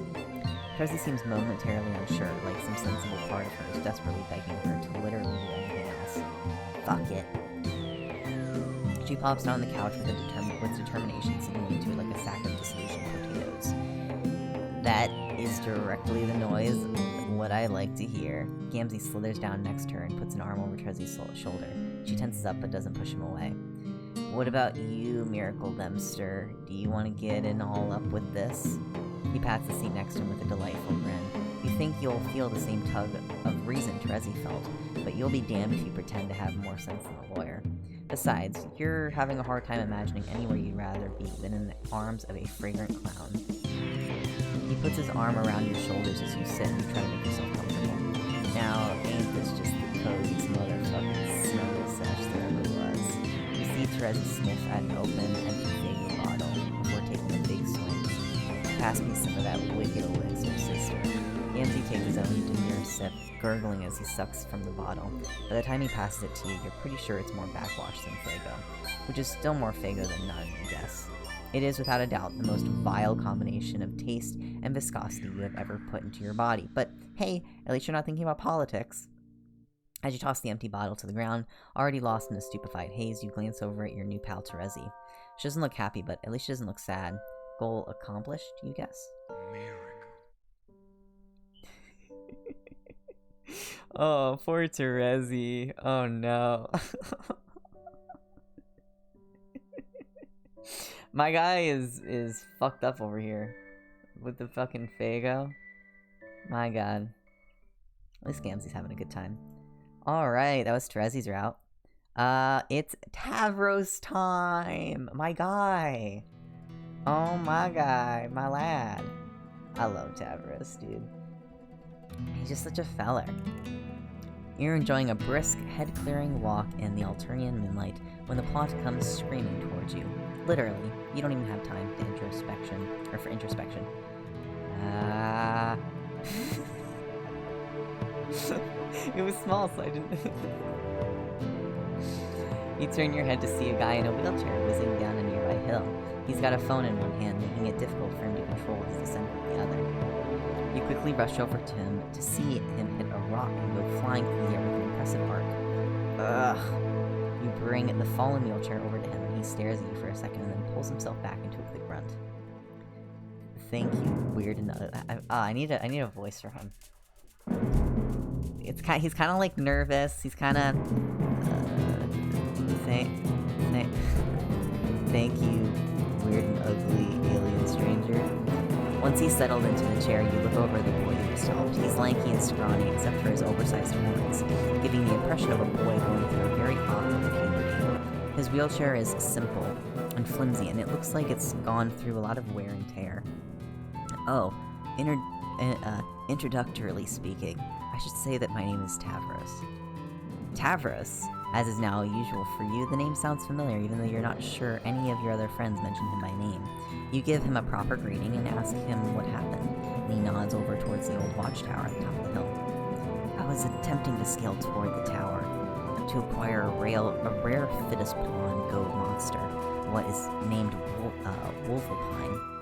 Terezi seems momentarily unsure, like some sensible part of her is desperately begging her to literally do anything else. Fuck it. She pops down on the couch with determination sinking into it like a sack of disillusioned potatoes. That is directly the noise what I like to hear. Gamzee slithers down next to her and puts an arm over Terezi's shoulder. She tenses up but doesn't push him away. What about you, Miracle Dempster? Do you want to get in all up with this? He pats the seat next to him with a delightful grin. You think you'll feel the same tug of reason Terezi felt, but you'll be damned if you pretend to have more sense than a lawyer. Besides, you're having a hard time imagining anywhere you'd rather be than in the arms of a fragrant clown. He puts his arm around your shoulders as you sit and you try to make yourself comfortable. Now, ain't this just the coziest motherfucking snuggle sesh there ever was? You see Terezi sniff at an open, empty Faygo bottle before taking a big swing. Pass me some of that wicked elixir, sister. Gamzee takes his own demure sip, gurgling as he sucks from the bottle. By the time he passes it to you, you're pretty sure it's more backwash than Faygo, which is still more Faygo than none, I guess. It is, without a doubt, the most vile combination of taste and viscosity you have ever put into your body. But hey, at least you're not thinking about politics. As you toss the empty bottle to the ground, already lost in a stupefied haze, you glance over at your new pal Terezi. She doesn't look happy, but at least she doesn't look sad. Goal accomplished, you guess? Oh, poor Terezi. Oh no. My guy is fucked up over here with the fucking Faygo. My god. At least Gamzee's having a good time. Alright, that was Terezi's route. It's Tavros time! My guy! Oh my guy, my lad. I love Tavros, dude. He's just such a feller. You're enjoying a brisk, head-clearing walk in the Alternian moonlight when the plot comes screaming towards you. Literally, you don't even have time for introspection. It was small, so I didn't... You turn your head to see a guy in a wheelchair whizzing down a nearby hill. He's got a phone in one hand, making it difficult for him to control his descent with the other. You quickly rush over to him to see him hit a rock and go flying through the air with an impressive arc. Ugh. You bring the fallen wheelchair over to him, and he stares at you for a second and then pulls himself back into a quick grunt. Thank you, weird and I need a voice for him. He's kind of like nervous. He's kind of thank you, weird and ugly alien stranger. Once he's settled into the chair, you look over at the boy you just helped. He's lanky and scrawny, except for his oversized horns, giving the impression of a boy going through a very awkward puberty. His wheelchair is simple and flimsy, and it looks like it's gone through a lot of wear and tear. Oh, introductorily speaking, I should say that my name is Tavros. Tavros? As is now usual for you, the name sounds familiar even though you're not sure any of your other friends mentioned him by name. You give him a proper greeting and ask him what happened, and he nods over towards the old watchtower at the top of the hill. I was attempting to scale toward the tower to acquire a rare Fittest Pawn goat monster, what is named Wolfalpine.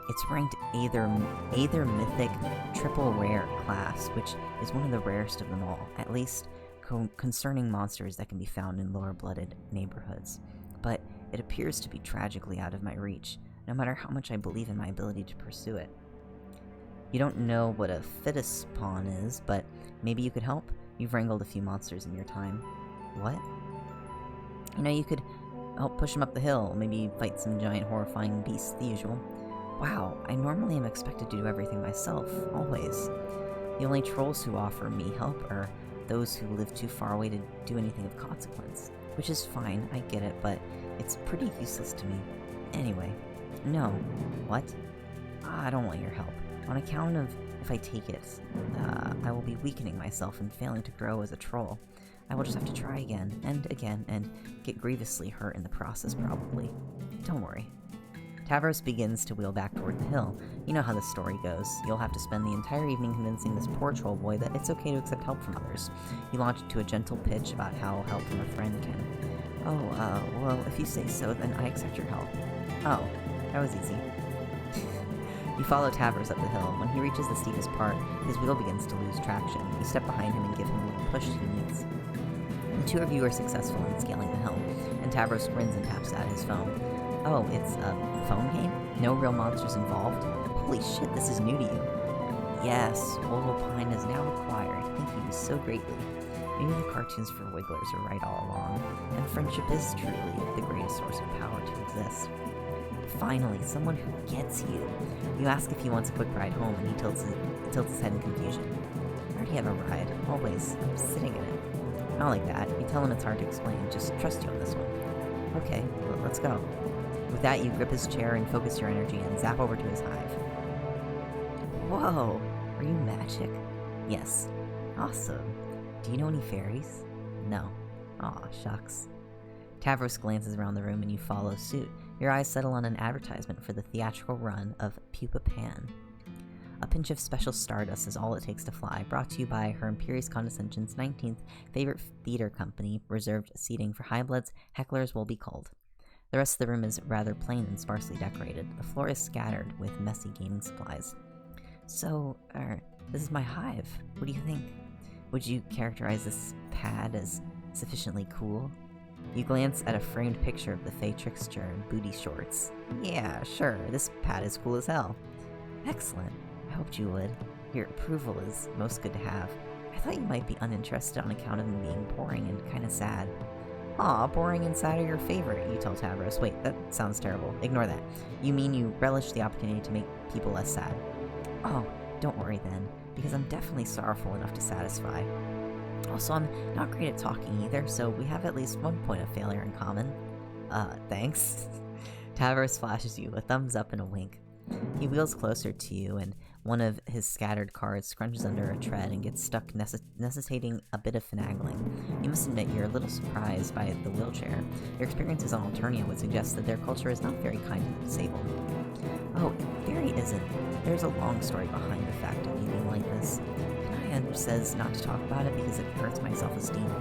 It's ranked Aether Mythic Triple Rare class, which is one of the rarest of them all, at least concerning monsters that can be found in lower-blooded neighborhoods. But it appears to be tragically out of my reach, no matter how much I believe in my ability to pursue it. You don't know what a Fitus Pawn is, but maybe you could help? You've wrangled a few monsters in your time. What? You know, you could help push them up the hill, maybe fight some giant horrifying beasts, the usual. Wow, I normally am expected to do everything myself, always. The only trolls who offer me help are those who live too far away to do anything of consequence. Which is fine, I get it, but it's pretty useless to me. Anyway, no. What? I don't want your help. On account of if I take it, I will be weakening myself and failing to grow as a troll. I will just have to try again, and get grievously hurt in the process, probably. Don't worry. Tavros begins to wheel back toward the hill. You know how the story goes. You'll have to spend the entire evening convincing this poor troll boy that it's okay to accept help from others. You launch into a gentle pitch about how help from a friend can. Oh, well, if you say so, then I accept your help. Oh, that was easy. You follow Tavros up the hill. When he reaches the steepest part, his wheel begins to lose traction. You step behind him and give him the push he needs. The two of you are successful in scaling the hill, and Tavros grins and taps at his phone. Oh, it's a phone game? No real monsters involved? Holy shit, this is new to you. Yes, Wolfalpine is now acquired. Thank you so greatly. Maybe the cartoons for Wigglers are right all along, and friendship is truly the greatest source of power to exist. Finally, someone who gets you. You ask if he wants a quick ride home, and he tilts his head in confusion. I already have a ride. Always. I'm sitting in it. Not like that. You tell him it's hard to explain. Just trust you on this one. Okay, well, let's go. With that, you grip his chair and focus your energy and zap over to his hive. Whoa! Are you magic? Yes. Awesome. Do you know any fairies? No. Aw, shucks. Tavros glances around the room and you follow suit. Your eyes settle on an advertisement for the theatrical run of Pupa Pan. A pinch of special stardust is all it takes to fly, brought to you by Her Imperious Condescension's 19th favorite theater company, reserved seating for high-bloods, hecklers will be cold. The rest of the room is rather plain and sparsely decorated. The floor is scattered with messy gaming supplies. So, this is my hive. What do you think? Would you characterize this pad as sufficiently cool? You glance at a framed picture of the Fey Trickster in booty shorts. Yeah, sure, this pad is cool as hell. Excellent. I hoped you would. Your approval is most good to have. I thought you might be uninterested on account of me being boring and kinda sad. Aw, boring and sad are your favorite, you tell Tavros. Wait, that sounds terrible. Ignore that. You mean you relish the opportunity to make people less sad. Oh, don't worry then, because I'm definitely sorrowful enough to satisfy. Also, I'm not great at talking either, so we have at least one point of failure in common. Thanks. Tavros flashes you a thumbs up and a wink. He wheels closer to you, and one of his scattered cards scrunches under a tread and gets stuck, necessitating a bit of finagling. You must admit you're a little surprised by the wheelchair. Your experiences on Alternia would suggest that their culture is not very kind to the disabled. Oh, it very isn't. There's a long story behind the fact of you being like this. Kanaya says not to talk about it because it hurts my self-esteem.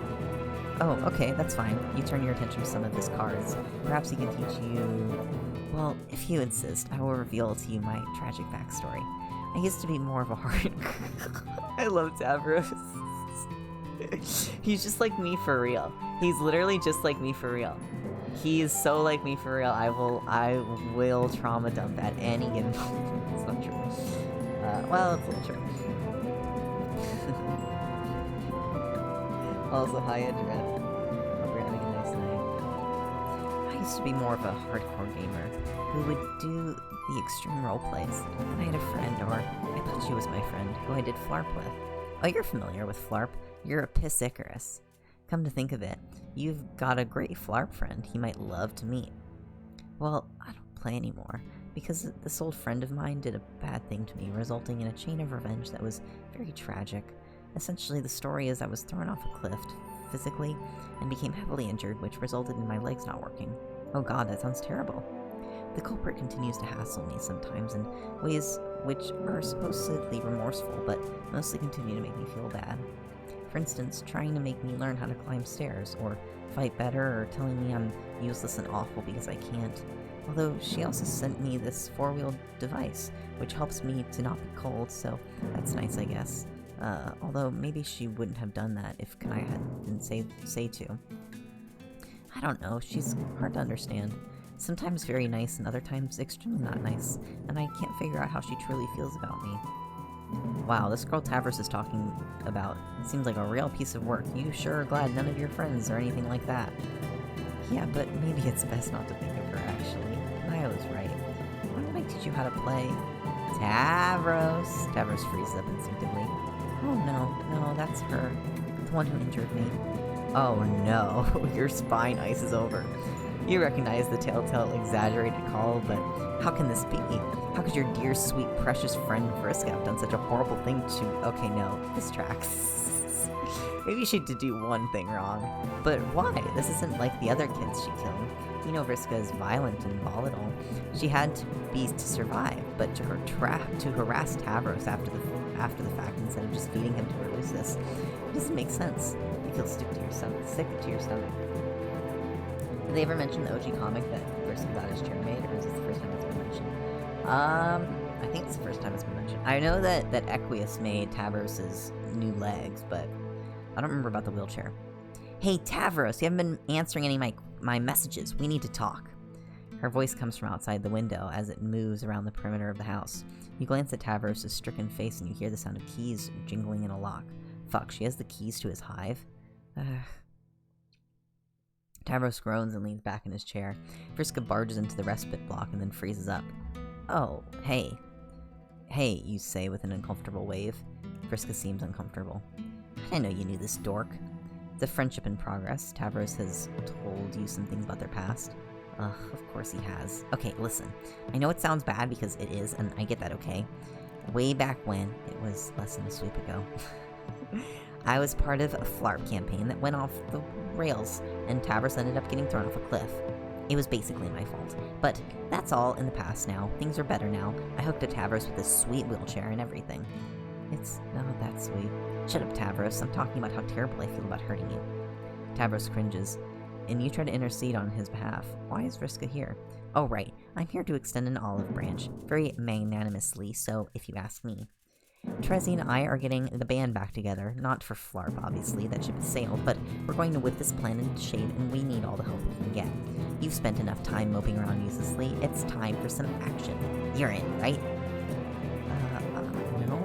Oh, okay, that's fine. You turn your attention to some of his cards. Perhaps he can teach you... Well, if you insist, I will reveal to you my tragic backstory. I used to be more of a hard... I love Tavros. He's just like me for real. He's literally just like me for real. He is so like me for real. I will trauma dump at any given moment. It's not true. Well, it's a little true. Also, hi, Edred. Hope you're having a nice night. I used to be more of a hardcore gamer who would do the extreme roleplays. And I had a friend, or I thought she was my friend, who I did Flarp with. Oh, you're familiar with Flarp. You're a Piss Icarus. Come to think of it, you've got a great Flarp friend he might love to meet. Well, I don't play anymore, because this old friend of mine did a bad thing to me, resulting in a chain of revenge that was very tragic. Essentially, the story is I was thrown off a cliff, physically, and became heavily injured, which resulted in my legs not working. Oh god, that sounds terrible. The culprit continues to hassle me sometimes in ways which are supposedly remorseful, but mostly continue to make me feel bad. For instance, trying to make me learn how to climb stairs, or fight better, or telling me I'm useless and awful because I can't. Although she also sent me this 4-wheeled device, which helps me to not be cold, so that's nice, I guess. Although maybe she wouldn't have done that if Kanaya didn't say to. I don't know, she's hard to understand. Sometimes very nice and other times extremely not nice, and I can't figure out how she truly feels about me. Wow, this girl Tavros is talking about seems like a real piece of work. You sure are glad none of your friends or anything like that. Yeah, but maybe it's best not to think of her, actually. Kanaya was right. Why don't I teach you how to play? Tavros! Tavros freezes up instinctively. Oh no, that's her. The one who injured me. Oh no, your spine ice is over. You recognize the telltale exaggerated call, but how can this be? How could your dear, sweet, precious friend Vriska have done such a horrible thing to— Okay, no, this tracks. Maybe she did do one thing wrong. But why? This isn't like the other kids she killed. You know Vriska is violent and volatile. She had to be to survive, but to harass Tavros after the fact instead of just feeding him to release this, it doesn't make sense. You feel sick to your stomach. Did they ever mention the OG comic that Vriska got his chair made, or is this the first time it's been mentioned? I think it's the first time it's been mentioned. I know that Equius made Tavros' new legs, but I don't remember about the wheelchair. Hey, Tavros, you haven't been answering any of my messages. We need to talk. Her voice comes from outside the window as it moves around the perimeter of the house. You glance at Tavros' stricken face and you hear the sound of keys jingling in a lock. Fuck, she has the keys to his hive? Tavros groans and leans back in his chair. Vriska barges into the respite block and then freezes up. Oh, hey. Hey, you say with an uncomfortable wave. Vriska seems uncomfortable. I didn't know you knew this dork. It's a friendship in progress. Tavros has told you some things about their past. Ugh, of course he has. Okay, listen. I know it sounds bad because it is, and I get that, okay? Way back when, it was less than a sweep ago, I was part of a FLARP campaign that went off the rails, and Tavros ended up getting thrown off a cliff. It was basically my fault. But that's all in the past now. Things are better now. I hooked up Tavros with a sweet wheelchair and everything. It's not that sweet. Shut up, Tavros. I'm talking about how terrible I feel about hurting you. Tavros cringes, and you try to intercede on his behalf. Why is Vriska here? Oh, right. I'm here to extend an olive branch. Very magnanimously, so if you ask me. Terezi and I are getting the band back together. Not for FLARP, obviously. That ship has sailed, but we're going to whip this plan into shape, and we need all the help we can get. You've spent enough time moping around uselessly. It's time for some action. You're in, right? No?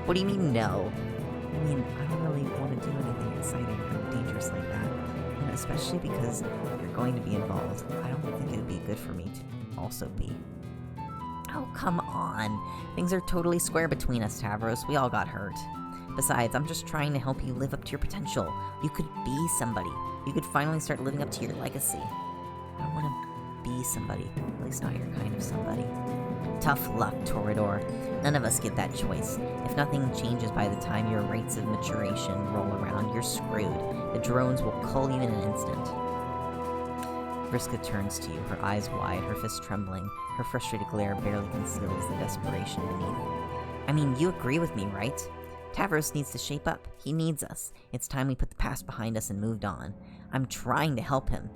What do you mean, no? I mean, I don't really want to do anything exciting or dangerous like that. And especially because you're going to be involved, I don't think it would be good for me to also be. Oh, come on. Things are totally square between us, Tavros. We all got hurt. Besides, I'm just trying to help you live up to your potential. You could be somebody. You could finally start living up to your legacy. I don't want to be somebody. At least not your kind of somebody. Tough luck, Toreador. None of us get that choice. If nothing changes by the time your rates of maturation roll around, you're screwed. The drones will cull you in an instant. Vriska turns to you, her eyes wide, her fists trembling. Her frustrated glare barely conceals the desperation beneath. I mean, you agree with me, right? Tavros needs to shape up. He needs us. It's time we put the past behind us and moved on. I'm trying to help him.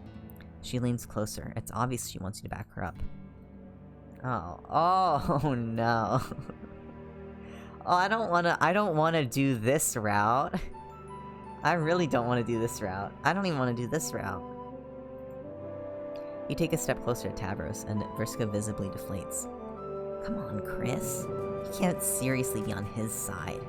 She leans closer. It's obvious she wants you to back her up. Oh no. Oh, I don't wanna do this route. I really don't want to do this route. I don't even want to do this route. You take a step closer to Tavros, and Vriska visibly deflates. Come on, Chris. You can't seriously be on his side.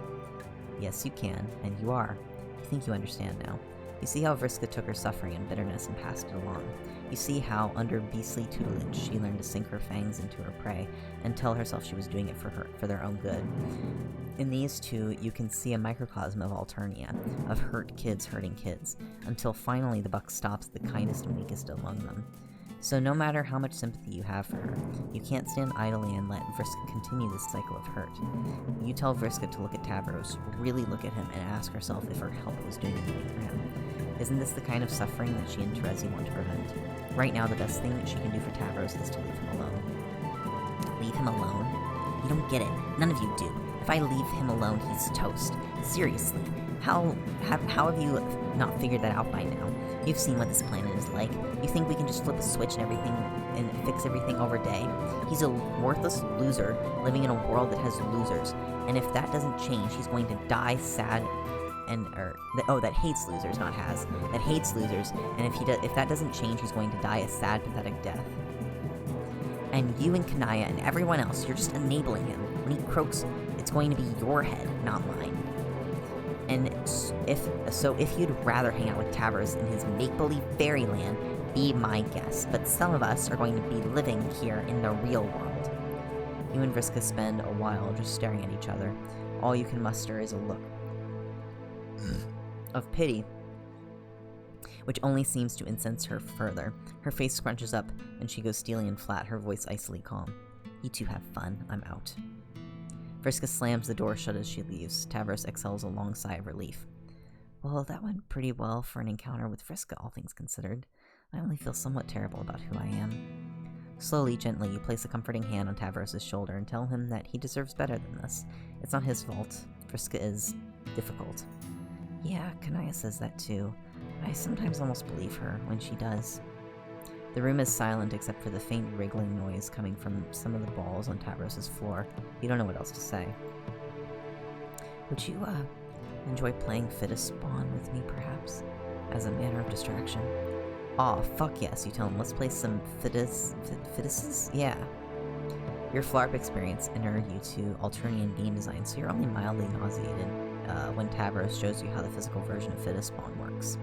Yes, you can, and you are. I think you understand now. You see how Vriska took her suffering and bitterness and passed it along. You see how, under beastly tutelage, she learned to sink her fangs into her prey and tell herself she was doing it for their own good. In these two, you can see a microcosm of Alternia, of hurt kids hurting kids, until finally the buck stops the kindest and weakest among them. So no matter how much sympathy you have for her, you can't stand idly and let Vriska continue this cycle of hurt. You tell Vriska to look at Tavros, really look at him, and ask herself if her help was doing anything for him. Isn't this the kind of suffering that she and Terezi want to prevent? Right now, the best thing that she can do for Tavros is to leave him alone. Leave him alone? You don't get it. None of you do. If I leave him alone, he's toast. Seriously. How have you not figured that out by now? You've seen what this planet is like. You think we can just flip a switch and fix everything over a day? He's a worthless loser living in a world that has losers. And if that doesn't change, he's going to die sad that hates losers, not has. That hates losers. And if that doesn't change, he's going to die a sad, pathetic death. And you and Kanaya and everyone else, you're just enabling him. When he croaks, it's going to be your head, not mine. And if you'd rather hang out with Tavros in his make-believe fairyland, be my guest. But some of us are going to be living here in the real world. You and Vriska spend a while just staring at each other. All you can muster is a look of pity, which only seems to incense her further. Her face scrunches up, and she goes steely and flat, her voice icily calm. You two have fun. I'm out. Vriska slams the door shut as she leaves. Tavros exhales a long sigh of relief. Well, that went pretty well for an encounter with Vriska, all things considered. I only feel somewhat terrible about who I am. Slowly, gently, you place a comforting hand on Tavros' shoulder and tell him that he deserves better than this. It's not his fault. Vriska is difficult. Yeah, Kanaya says that too. I sometimes almost believe her when she does. The room is silent except for the faint wriggling noise coming from some of the balls on Tavros' floor. You don't know what else to say. Would you, enjoy playing Fittest Spawn with me, perhaps? As a manner of distraction? Aw, fuck yes, you tell him. Let's play some Fittests? Yeah. Your FLARP experience inured you to Alternian game design, so you're only mildly nauseated when Tavros shows you how the physical version of Fittest Spawn works.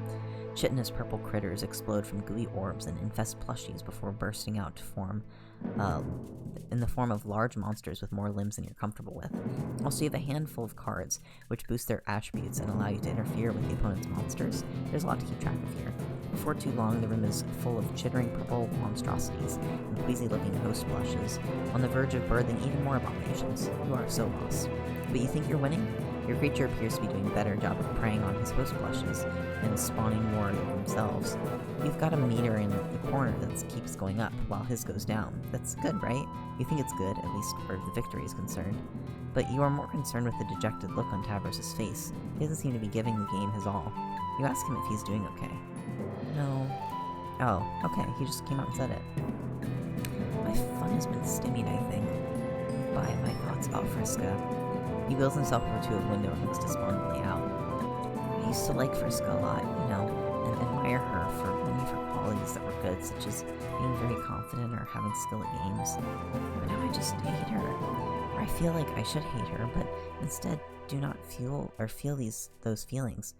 Chitinous purple critters explode from gooey orbs and infest plushies before bursting out to form in the form of large monsters with more limbs than you're comfortable with. Also, you have a handful of cards, which boost their attributes and allow you to interfere with the opponent's monsters. There's a lot to keep track of here. Before too long, the room is full of chittering purple monstrosities and queasy-looking host blushes, on the verge of birthing even more abominations. You are so lost. But you think you're winning? Your creature appears to be doing a better job of preying on his host blushes and spawning more of themselves. You've got a meter in the corner that keeps going up while his goes down. That's good, right? You think it's good, at least where the victory is concerned. But you are more concerned with the dejected look on Tavros' face. He doesn't seem to be giving the game his all. You ask him if he's doing okay. No. Oh, okay, he just came out and said it. My fun has been stymied, I think, by my thoughts about Vriska. He wheels himself over to a window and looks despondently out. I used to like Vriska a lot, and admire her for many of her qualities that were good, such as being very confident or having skill at games. But now I just hate her. Or I feel like I should hate her, but instead do not feel those feelings.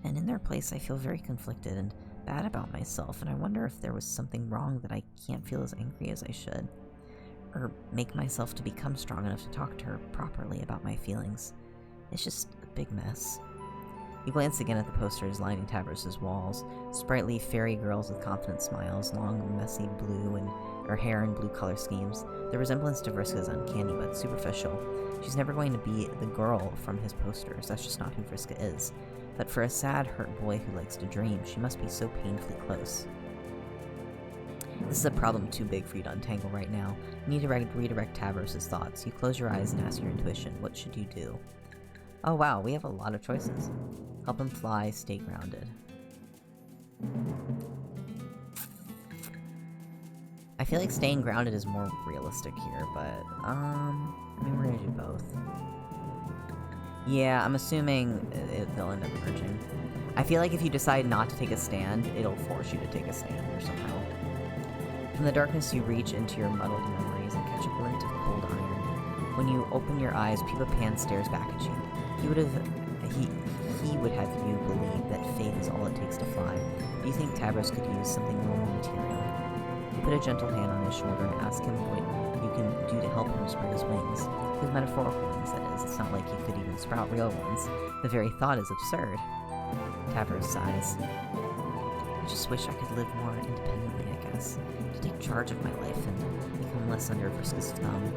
And in their place, I feel very conflicted and bad about myself, and I wonder if there was something wrong that I can't feel as angry as I should. Or make myself to become strong enough to talk to her properly about my feelings. It's just a big mess. You glance again at the posters lining Tavros' walls. Sprightly fairy girls with confident smiles, long, messy blue and her hair in blue color schemes. The resemblance to Vriska is uncanny but superficial. She's never going to be the girl from his posters. That's just not who Vriska is. But for a sad, hurt boy who likes to dream, she must be so painfully close. This is a problem too big for you to untangle right now. You need to redirect Tavros' thoughts. You close your eyes and ask your intuition, what should you do? Oh wow, we have a lot of choices. Help him fly, stay grounded. I feel like staying grounded is more realistic here, but, I mean, we're gonna do both. Yeah, I'm assuming they'll end up merging. I feel like if you decide not to take a stand, it'll force you to take a stand or somehow. From the darkness, you reach into your muddled memories and catch a glint of cold iron. When you open your eyes, Pupa Pan stares back at you. He would have you believe that faith is all it takes to fly. Do you think Tavros could use something a little more material? You put a gentle hand on his shoulder and ask him what you can do to help him spread his wings. His metaphorical wings, that is. It's not like he could even sprout real ones. The very thought is absurd. Tavros sighs. I just wish I could live more independently, I guess. To take charge of my life and become less under Vriska's thumb.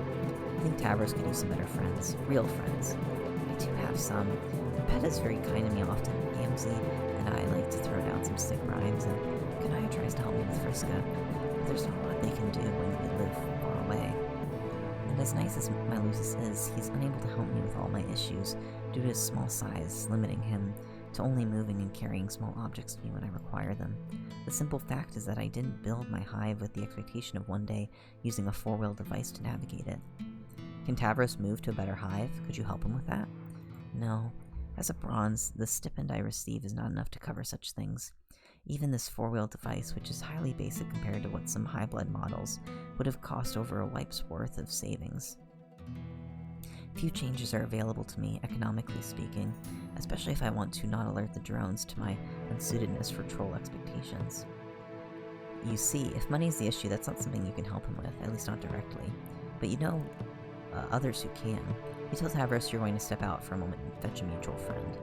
I think Tavros could use some better friends. Real friends. I do have some. Pet is very kind to me often, Gamsey, and I like to throw down some sick rhymes, and Kanaya tries to help me with Vriska. But there's not a lot they can do when we live far away. And as nice as Milosis is, he's unable to help me with all my issues due to his small size, limiting him to only moving and carrying small objects to me when I require them. The simple fact is that I didn't build my hive with the expectation of one day using a 4-wheel device to navigate it. Can Tavros move to a better hive? Could you help him with that? No. As a bronze, the stipend I receive is not enough to cover such things. Even this 4-wheel device, which is highly basic compared to what some high-blood models, would have cost over a wipe's worth of savings. Few changes are available to me, economically speaking, especially if I want to not alert the drones to my unsuitedness for troll expectations. You see, if money's the issue, that's not something you can help him with, at least not directly. But you know others who can. You tell Tavros you're going to step out for a moment and fetch a mutual friend.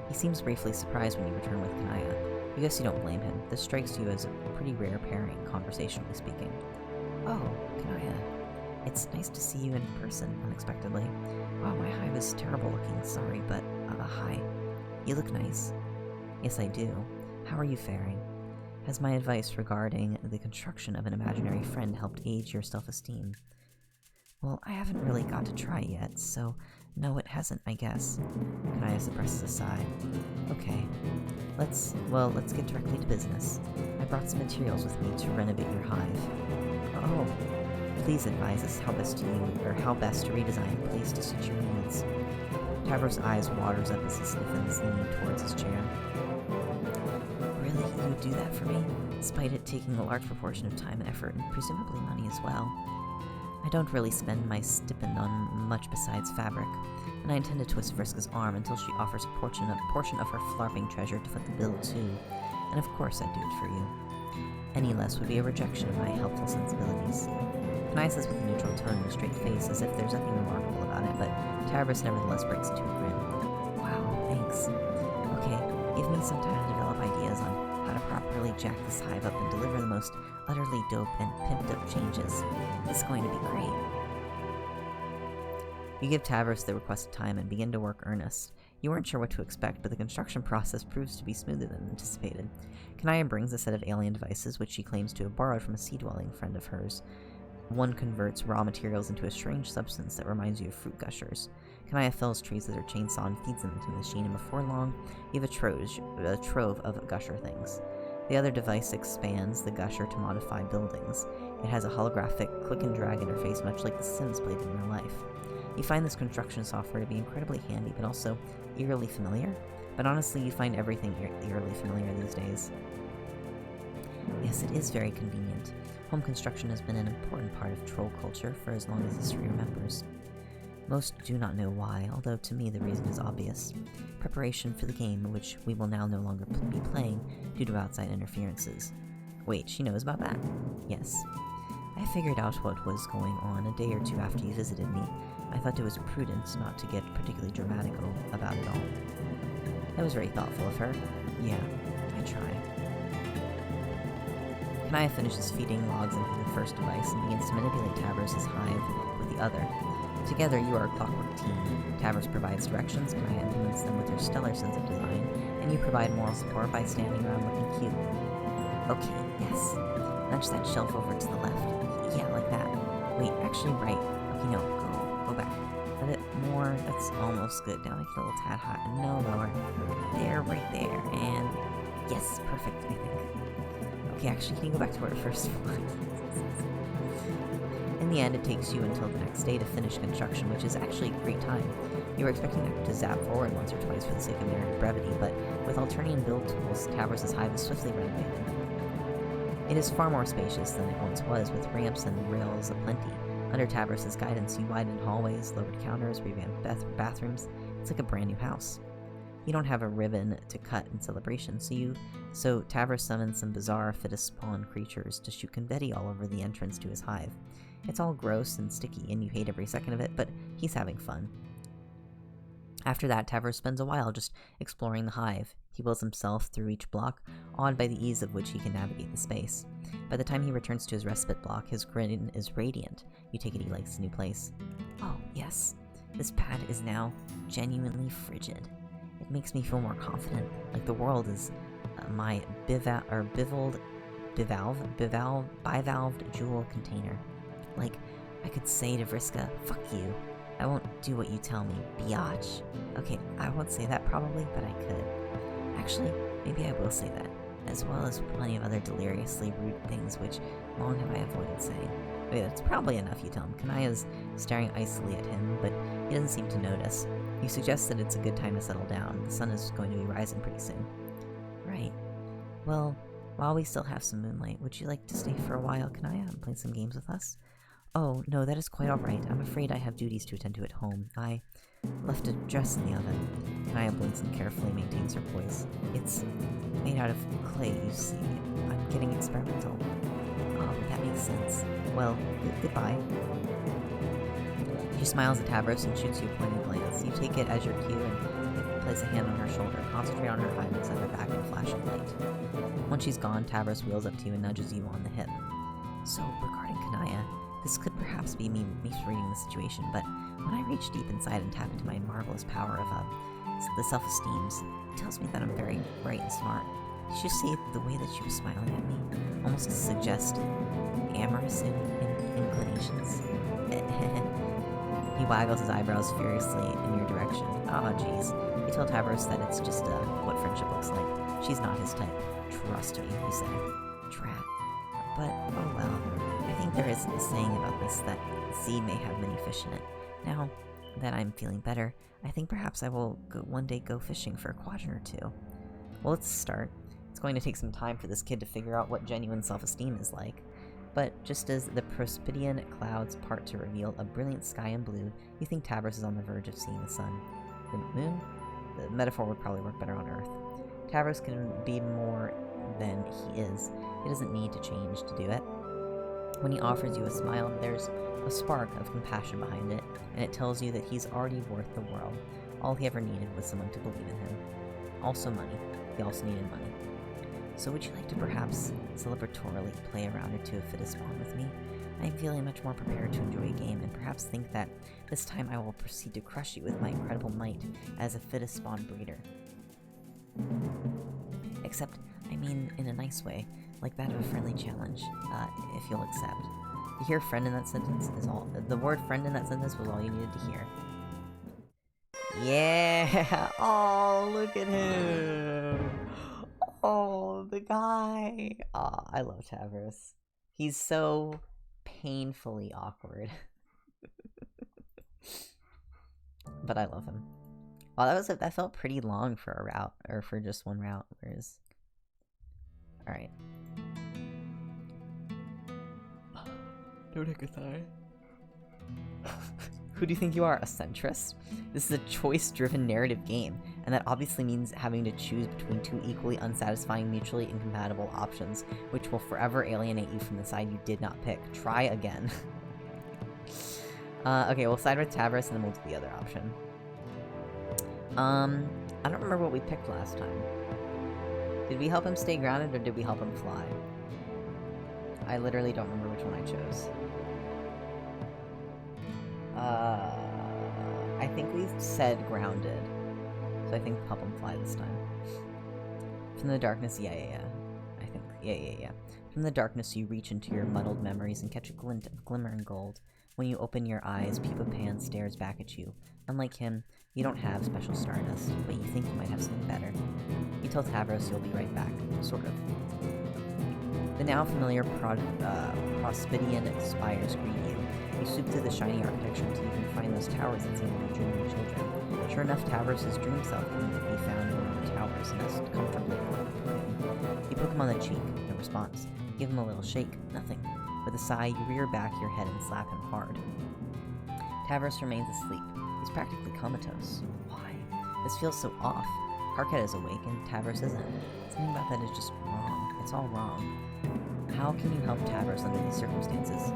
He seems briefly surprised when you return with Kanaya. You guess you don't blame him. This strikes you as a pretty rare pairing, conversationally speaking. Oh, Kanaya. It's nice to see you in person, unexpectedly. Wow, my hive is terrible looking, sorry, but, hi. You look nice. Yes, I do. How are you faring? Has my advice regarding the construction of an imaginary friend helped aid your self-esteem? Well, I haven't really got to try yet, so no, it hasn't, I guess. Kanaya suppresses a sigh. Okay. Let's get directly to business. I brought some materials with me to renovate your hive. Oh. Please advise us how best to redesign a place to suit your needs. Tavros' eyes waters up as he stiffens, leaning towards his chair. Really? You would do that for me? Despite it taking a large proportion of time and effort, and presumably money as well. I don't really spend my stipend on much besides fabric, and I intend to twist Vriska's arm until she offers a portion of her flarping treasure to foot the bill too, and of course I'd do it for you. Any less would be a rejection of my helpful sensibilities. Kanaya says with a neutral tone and a straight face, as if there's nothing remarkable about it, but Tavros nevertheless breaks into a grin. Wow, thanks. Okay, give me some time to develop ideas on how to properly jack this hive up and deliver the most utterly dope and pimped up changes. This is going to be great. You give Tavros the requested time and begin to work earnest. You weren't sure what to expect, but the construction process proves to be smoother than anticipated. Kanaya brings a set of alien devices, which she claims to have borrowed from a sea-dwelling friend of hers. One converts raw materials into a strange substance that reminds you of fruit gushers. Kanaya fells trees with her chainsaw and feeds them into the machine, and before long, you have a trove of gusher things. The other device expands the gusher to modify buildings. It has a holographic click-and-drag interface much like the Sims played in real life. You find this construction software to be incredibly handy, but also eerily familiar. But honestly, you find everything eerily familiar these days. Yes, it is very convenient. Home construction has been an important part of troll culture for as long as history remembers. Most do not know why, although to me the reason is obvious. Preparation for the game, which we will now no longer be playing due to outside interferences. Wait, she knows about that? Yes. I figured out what was going on a day or two after you visited me. I thought it was prudent not to get particularly dramatic about it all. That was very thoughtful of her. Yeah, I try. Kanaya finishes feeding logs into the first device and begins to manipulate Tavros' hive with the other. Together, you are a clockwork team. Tavros provides directions, Kanaya implements them with her stellar sense of design, and you provide moral support by standing around looking cute. Okay, yes. Nudge that shelf over to the left. Yeah, like that. Wait, actually, right. Okay, no, go back. A bit more. That's almost good. Now make it a little tad hot. No, lower. There, right there. And yes, perfect, I think. Okay, actually, can you go back to where it first was? In the end, it takes you until the next day to finish construction, which is actually a great time. You were expecting it to zap forward once or twice for the sake of narrative brevity, but with Alternian build tools, Tavros' hive is swiftly renovated. It is far more spacious than it once was, with ramps and rails aplenty. Under Tavros' guidance, you widened hallways, lowered counters, revamped bathrooms. It's like a brand new house. You don't have a ribbon to cut in celebration, so Tavros summons some bizarre Fitta-spawn creatures to shoot confetti all over the entrance to his hive. It's all gross and sticky, and you hate every second of it, but he's having fun. After that, Tavros spends a while just exploring the hive. He wheels himself through each block, awed by the ease of which he can navigate the space. By the time he returns to his respite block, his grin is radiant. You take it he likes the new place. Oh, yes. This pad is now genuinely frigid. It makes me feel more confident, like the world is my bivalved jewel container. Like I could say to Vriska, fuck you. I won't do what you tell me, biatch. Okay, I won't say that probably, but I could. Actually, maybe I will say that, as well as plenty of other deliriously rude things which long have I avoided saying. Wait, that's probably enough, you tell him. Kanaya's staring icily at him, but he doesn't seem to notice. You suggest that it's a good time to settle down. The sun is going to be rising pretty soon. Right. Well, while we still have some moonlight, would you like to stay for a while, Kanaya, and play some games with us? Oh, no, that is quite alright. I'm afraid I have duties to attend to at home. I left a dress in the oven. Kanaya blinks and carefully maintains her poise. It's made out of clay, you see. I'm getting experimental. Oh, that makes sense. Well, goodbye. She smiles at Tavros and shoots you a pointed glance. You take it as your cue and place a hand on her shoulder, concentrate on her eyelids at her back and flash of light. Once she's gone, Tavros wheels up to you and nudges you on the hip. So, regarding Kanaya, this could perhaps be me misreading the situation, but when I reach deep inside and tap into my marvelous power of the self-esteems, it tells me that I'm very bright and smart. Did you see the way that she was smiling at me? Almost to suggest amorous inclinations. He waggles his eyebrows furiously in your direction. Oh, jeez. You tell Tavros that it's just what friendship looks like. She's not his type. Trust me, you say. Drat. But, oh well. I think there is a saying about this, that the sea may have many fish in it. Now that I'm feeling better, I think perhaps I will one day go fishing for a quadrant or two. Well, let's start. It's going to take some time for this kid to figure out what genuine self-esteem is like. But just as the Prospidian clouds part to reveal a brilliant sky in blue, you think Tavros is on the verge of seeing the sun. The moon? The metaphor would probably work better on Earth. Tavros can be more than he is. He doesn't need to change to do it. When he offers you a smile, there's a spark of compassion behind it, and it tells you that he's already worth the world. All he ever needed was someone to believe in him. Also money. He also needed money. So would you like to perhaps celebratorily play a round or two of Fittest Spawn with me? I am feeling much more prepared to enjoy a game, and perhaps think that this time I will proceed to crush you with my incredible might as a Fittest Spawn breeder. Except, I mean in a nice way, like that of a friendly challenge, if you'll accept. To hear friend in that sentence is all— the word friend in that sentence was all you needed to hear. Yeah! Oh, look at him! Oh, the guy! Aw, I love Tavros. He's so painfully awkward. But I love him. Wow, that felt pretty long for a route, or for just one route, whereas... Alright. Don't take a sigh. Who do you think you are, a centrist? This is a choice-driven narrative game, and that obviously means having to choose between two equally unsatisfying, mutually incompatible options, which will forever alienate you from the side you did not pick. Try again. Okay, we'll side with Tavros and then we'll do the other option. I don't remember what we picked last time. Did we help him stay grounded, or did we help him fly? I literally don't remember which one I chose. I think we said grounded. So I think help him fly this time. From the darkness, yeah. I think, yeah. From the darkness, you reach into your muddled memories and catch a glint of glimmering gold. When you open your eyes, Pupa Pan stares back at you. Unlike him, you don't have special stardust, but you think you might have something better. You tell Tavros you'll be right back. Sort of. The now familiar Prospidian spires greet you. You sweep through the shiny architecture until you can find those towers that seem to be dreaming children. Sure enough, Tavros' dream self can be found in one of the towers, nest comfortably between him. You poke him on the cheek, no response. You give him a little shake, nothing. With a sigh, you rear back your head and slap him hard. Tavros remains asleep. He's practically comatose. Why? This feels so off. Harkat is awake and Tavros isn't. Something about that is just wrong. It's all wrong. How can you help Tavros under these circumstances?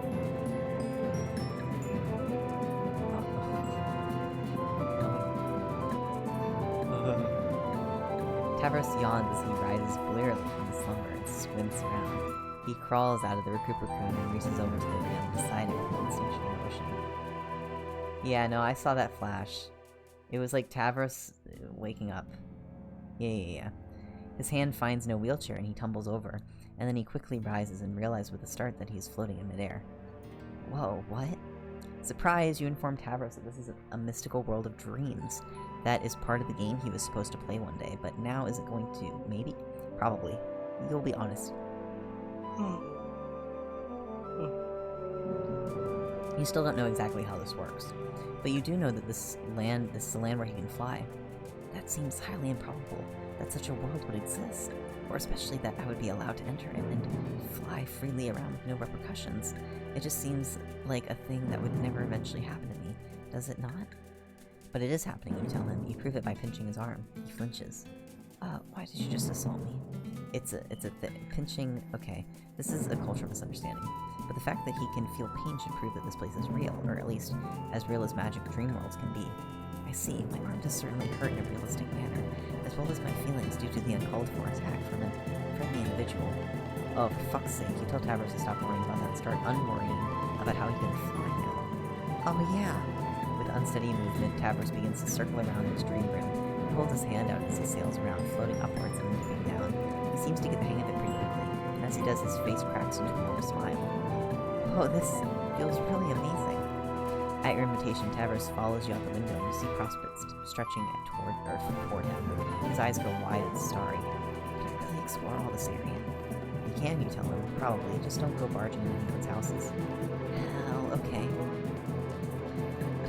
Tavros yawns as he rises blearily from his slumber and squints around. He crawls out of the recuperacoon and races over to the rail beside it with an instinctual motion. Yeah, no, I saw that flash. It was like Tavros waking up. Yeah. His hand finds no wheelchair and he tumbles over, and then he quickly rises and realizes with a start that he's floating in midair. Whoa, what? Surprise, you inform Tavros that this is a mystical world of dreams. That is part of the game he was supposed to play one day, but now is it going to? Maybe? Probably. You'll be honest. You still don't know exactly how this works, but you do know that this is a land where he can fly. That seems highly improbable, that such a world would exist, or especially that I would be allowed to enter it and fly freely around with no repercussions. It just seems like a thing that would never eventually happen to me, does it not? But it is happening, you tell him. You prove it by pinching his arm. He flinches. Why did you just assault me? Pinching, okay, this is a cultural misunderstanding. But the fact that he can feel pain should prove that this place is real, or at least as real as magic dream worlds can be. I see, my arm does certainly hurt in a realistic manner, as well as my feelings due to the uncalled for attack from a friendly individual. Oh, for fuck's sake, you tell Tavros to stop worrying about that and start unworrying about how he can fly now. Oh yeah! With unsteady movement, Tavros begins to circle around his dream rim. He holds his hand out as he sails around, floating upwards and dipping down. He seems to get the hang of it pretty quickly, and as he does, his face cracks into more of a smile. Oh, this feels really amazing. At your invitation, Tavros follows you out the window, and you see prospects stretching toward Earth toward him. His eyes go wide and starry. Can I really explore all this area? You can, you tell him. Probably. Just don't go barging into anyone's houses. Hell, okay.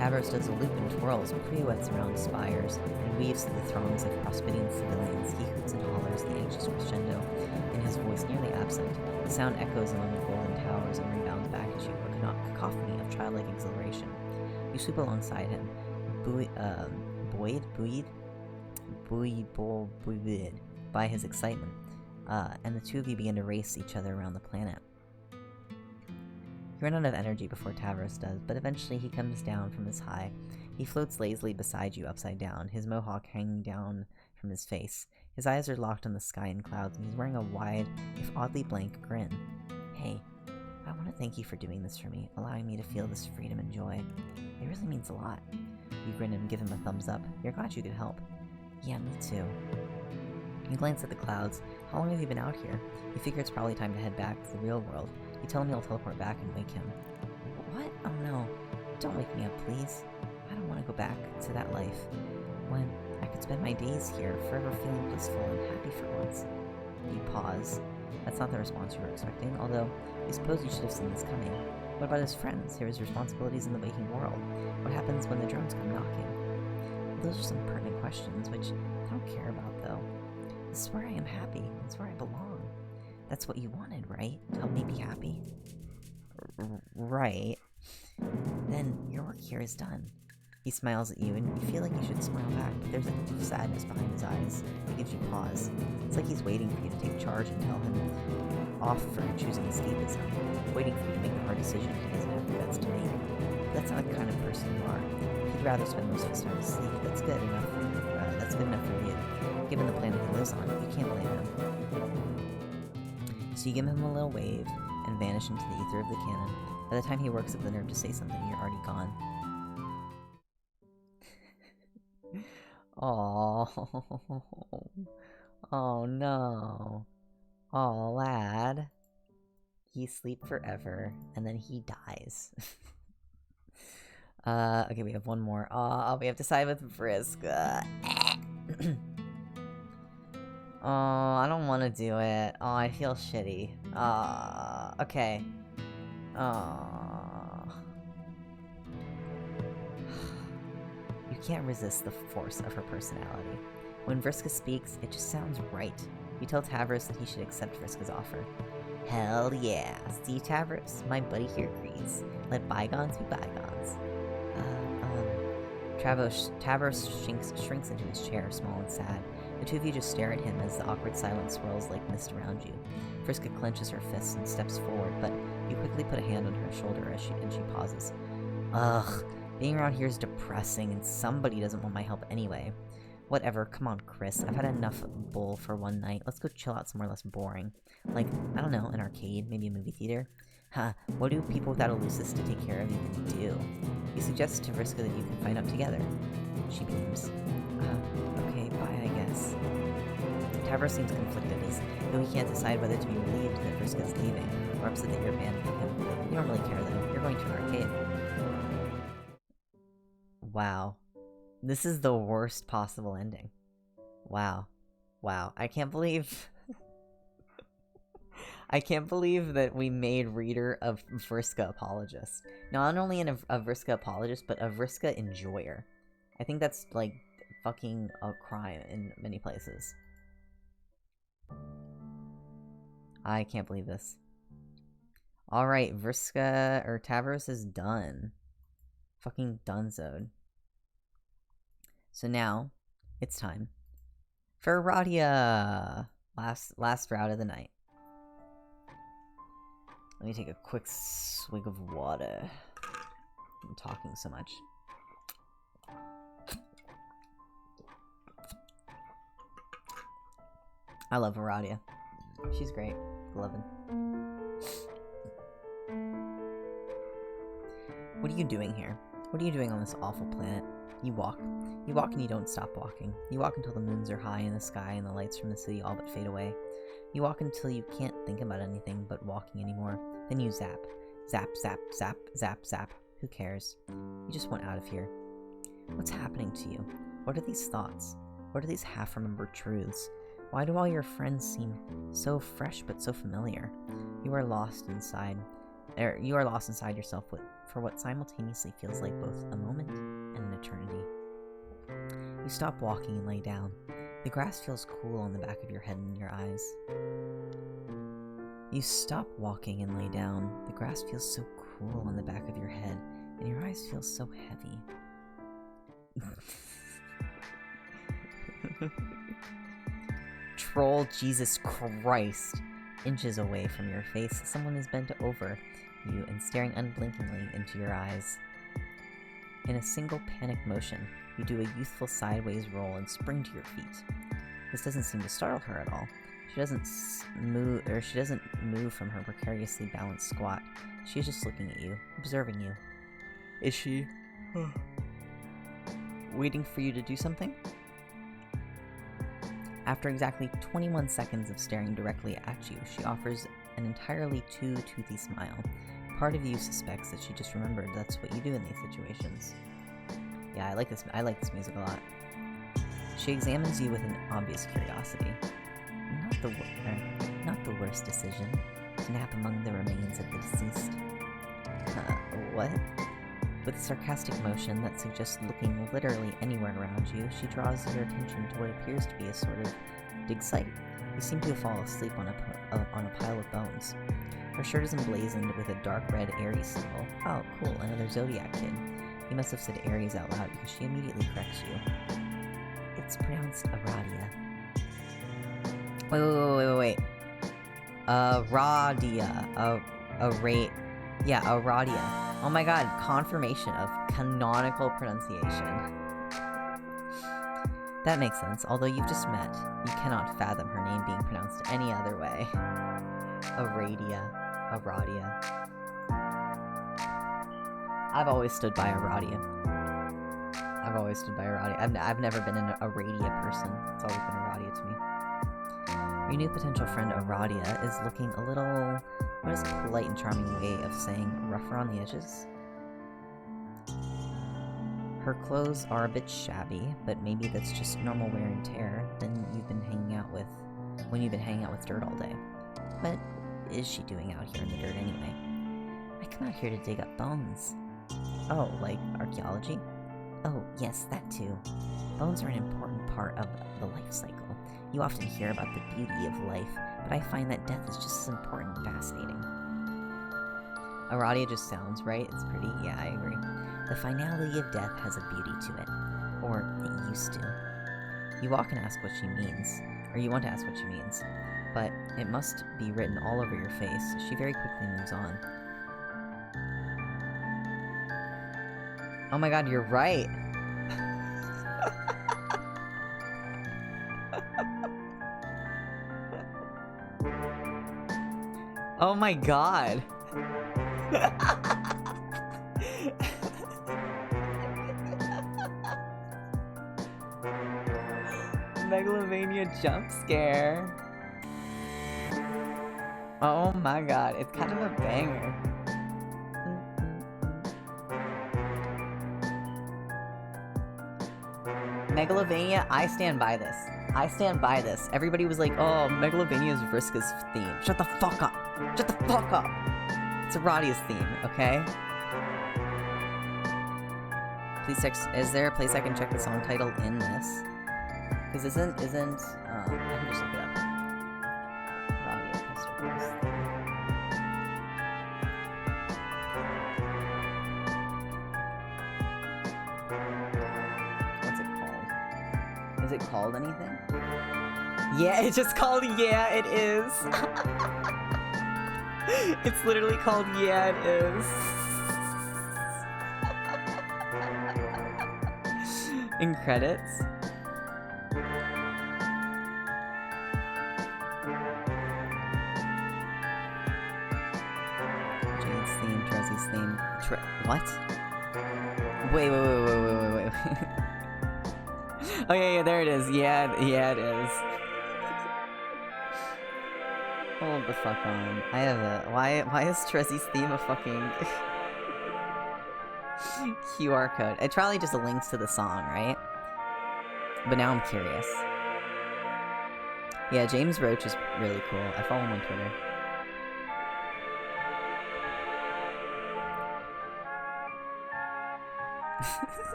Tavros does a loop and twirls, pirouettes around spires, and weaves through the throngs of prospecting civilians. He hoots and hollers, the anxious crescendo, in his voice nearly absent. The sound echoes among the golden towers and rebounds back at you, a cacophony of childlike exhilaration. You swoop alongside him, buoyed by his excitement, and the two of you begin to race each other around the planet. You run out of energy before Tavros does, but eventually he comes down from his high. He floats lazily beside you upside down, his mohawk hanging down from his face. His eyes are locked on the sky and clouds, and he's wearing a wide, if oddly blank, grin. Hey, I want to thank you for doing this for me, allowing me to feel this freedom and joy. It really means a lot. You grin and give him a thumbs up. You're glad you could help. Yeah, me too. You glance at the clouds. How long have you been out here? You figure it's probably time to head back to the real world. You tell him you'll teleport back and wake him. What? Oh no. Don't wake me up, please. I don't want to go back to that life. When I could spend my days here, forever feeling blissful and happy for once. You pause. That's not the response you were expecting, although you suppose you should have seen this coming. What about his friends, his responsibilities in the waking world? What happens when the drones come knocking? Those are some pertinent questions, which I don't care about, though. This is where I am happy. It's where I belong. That's what you wanted, right? To help me be happy? Right. Then your work here is done. He smiles at you, and you feel like you should smile back, but there's a hint of sadness behind his eyes that gives you pause. It's like he's waiting for you to take charge and tell him off for choosing escapism, waiting for you to make the hard decision he doesn't have the guts to make. That's not the kind of person you are. If you'd rather spend most of his time asleep, that's good enough for you. Given the planet he lives on, you can't blame him. So you give him a little wave and vanish into the ether of the cannon. By the time he works up the nerve to say something, you're already gone. Oh, oh no. Oh, lad. He sleep forever, and then he dies. Okay, we have one more. Oh, we have to side with Frisk. Oh, I don't want to do it. Oh, I feel shitty. Okay. You can't resist the force of her personality. When Vriska speaks, it just sounds right. You tell Tavros that he should accept Vriska's offer. Hell yeah. See, Tavros? My buddy here agrees. Let bygones be bygones. Tavros shrinks into his chair, small and sad. The two of you just stare at him as the awkward silence swirls like mist around you. Vriska clenches her fists and steps forward, but you quickly put a hand on her shoulder as she pauses. Ugh, being around here is depressing, and somebody doesn't want my help anyway. Whatever, come on, Chris. I've had enough bull for one night. Let's go chill out somewhere less boring. Like, I don't know, an arcade, maybe a movie theater? Huh, what do people without a Lucis to take care of even do? You suggest to Vriska that you can find out together. She beams. Okay, bye, I guess. Tavros seems conflicted, as though he can't decide whether to be relieved that Vriska is leaving, or upset that you're abandoning him. You don't really care, though. You're going to an arcade. Wow. This is the worst possible ending. Wow. Wow. I can't believe... I can't believe that we made Reader a Vriska apologist. Not only a Vriska apologist, but a Vriska enjoyer. I think that's, like, fucking a crime in many places. I can't believe this. Alright, Vriska, or Tavros is done. Fucking donezoed. So now, it's time for Aradia! Last route of the night. Let me take a quick swig of water. I'm talking so much. I love Aradia. She's great. Beloved. What are you doing here? What are you doing on this awful planet? You walk. You walk and you don't stop walking. You walk until the moons are high in the sky and the lights from the city all but fade away. You walk until you can't think about anything but walking anymore. Then you zap. Zap, zap, zap, zap, zap. Who cares? You just want out of here. What's happening to you? What are these thoughts? What are these half-remembered truths? Why do all your friends seem so fresh but so familiar? You are lost inside. You are lost inside yourself for what simultaneously feels like both a moment and an eternity. You stop walking and lay down. The grass feels cool on the back of your head and your eyes. You stop walking and lay down. The grass feels so cool on the back of your head, and your eyes feel so heavy. Troll Jesus Christ! Inches away from your face, someone is bent over you and staring unblinkingly into your eyes. In a single panic motion, you do a youthful sideways roll and spring to your feet. This doesn't seem to startle her at all. She doesn't move from her precariously balanced squat. She is just looking at you, observing you. Is she waiting for you to do something? After exactly 21 seconds of staring directly at you, she offers an entirely too toothy smile. Part of you suspects that she just remembered that's what you do in these situations. Yeah, I like this music a lot. She examines you with an obvious curiosity. Not the worst decision. To nap among the remains of the deceased. What? With a sarcastic motion that suggests looking literally anywhere around you, she draws your attention to what appears to be a sort of dig site. You seem to have fallen asleep on a pile of bones. Her shirt is emblazoned with a dark red Aries symbol. Oh, cool, another Zodiac kid. You must have said Aries out loud because she immediately corrects you. It's pronounced Aradia. Wait. Aradia. Yeah, Aradia. Oh my god, confirmation of canonical pronunciation. That makes sense. Although you've just met, you cannot fathom her name being pronounced any other way. Aradia. I've always stood by Aradia. I've never been an Aradia person. It's always been Aradia to me. Your new potential friend Aradia is looking a little... What is a polite and charming way of saying rougher on the edges? Her clothes are a bit shabby, but maybe that's just normal wear and tear when you've been hanging out with dirt all day. What is she doing out here in the dirt anyway? I come out here to dig up bones. Oh, like archaeology? Oh, yes, that too. Bones are an important part of the life cycle. You often hear about the beauty of life, but I find that death is just as important and fascinating. Aradia just sounds right. It's pretty. Yeah, I agree. The finality of death has a beauty to it. Or it used to. You walk and ask what she means. Or you want to ask what she means. But it must be written all over your face. She very quickly moves on. Oh my god, you're right! Oh my god! Megalomania jump scare. Oh my god, it's kind of a banger. Megalovania, I stand by this. I stand by this. Everybody was like, oh, Megalovania's Vriska's theme. Shut the fuck up. Shut the fuck up. It's Aradia's theme, okay? Please check, is there a place I can check the song title in this? Because isn't, I can just look it up. Aradia, PesterQuest. What's it called? Is it called anything? Yeah, it's just called Yeah, It Is. It's literally called Yeah, It Is. In credits. Jade's theme, Terezi's theme. What? Wait. Oh yeah, there it is. Yeah, it is. Hold the fuck on. I have a... Why is Terezi's theme a fucking... QR code? It probably just links to the song, right? But now I'm curious. Yeah, James Roach is really cool. I follow him on Twitter.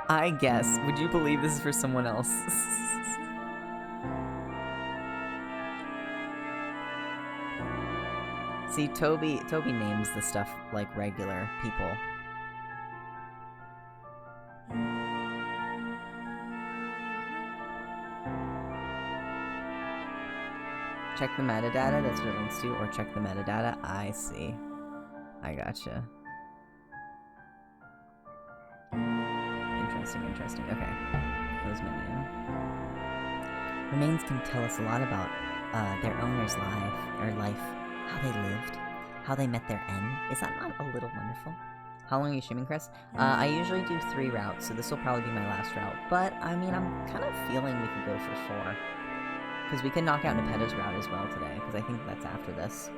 I guess. Would you believe this is for someone else? See, Toby names the stuff like regular people. Check the metadata, that's what it links to, or check the metadata. I see. I gotcha. Interesting. Okay. Close menu. Remains can tell us a lot about their owner's life, how they lived, how they met their end. Is that not a little wonderful? How long are you streaming, Chris? I usually do 3 routes, so this will probably be my last route. But, I mean, I'm kind of feeling we could go for 4. Because we can knock out Nepeta's route as well today, because I think that's after this.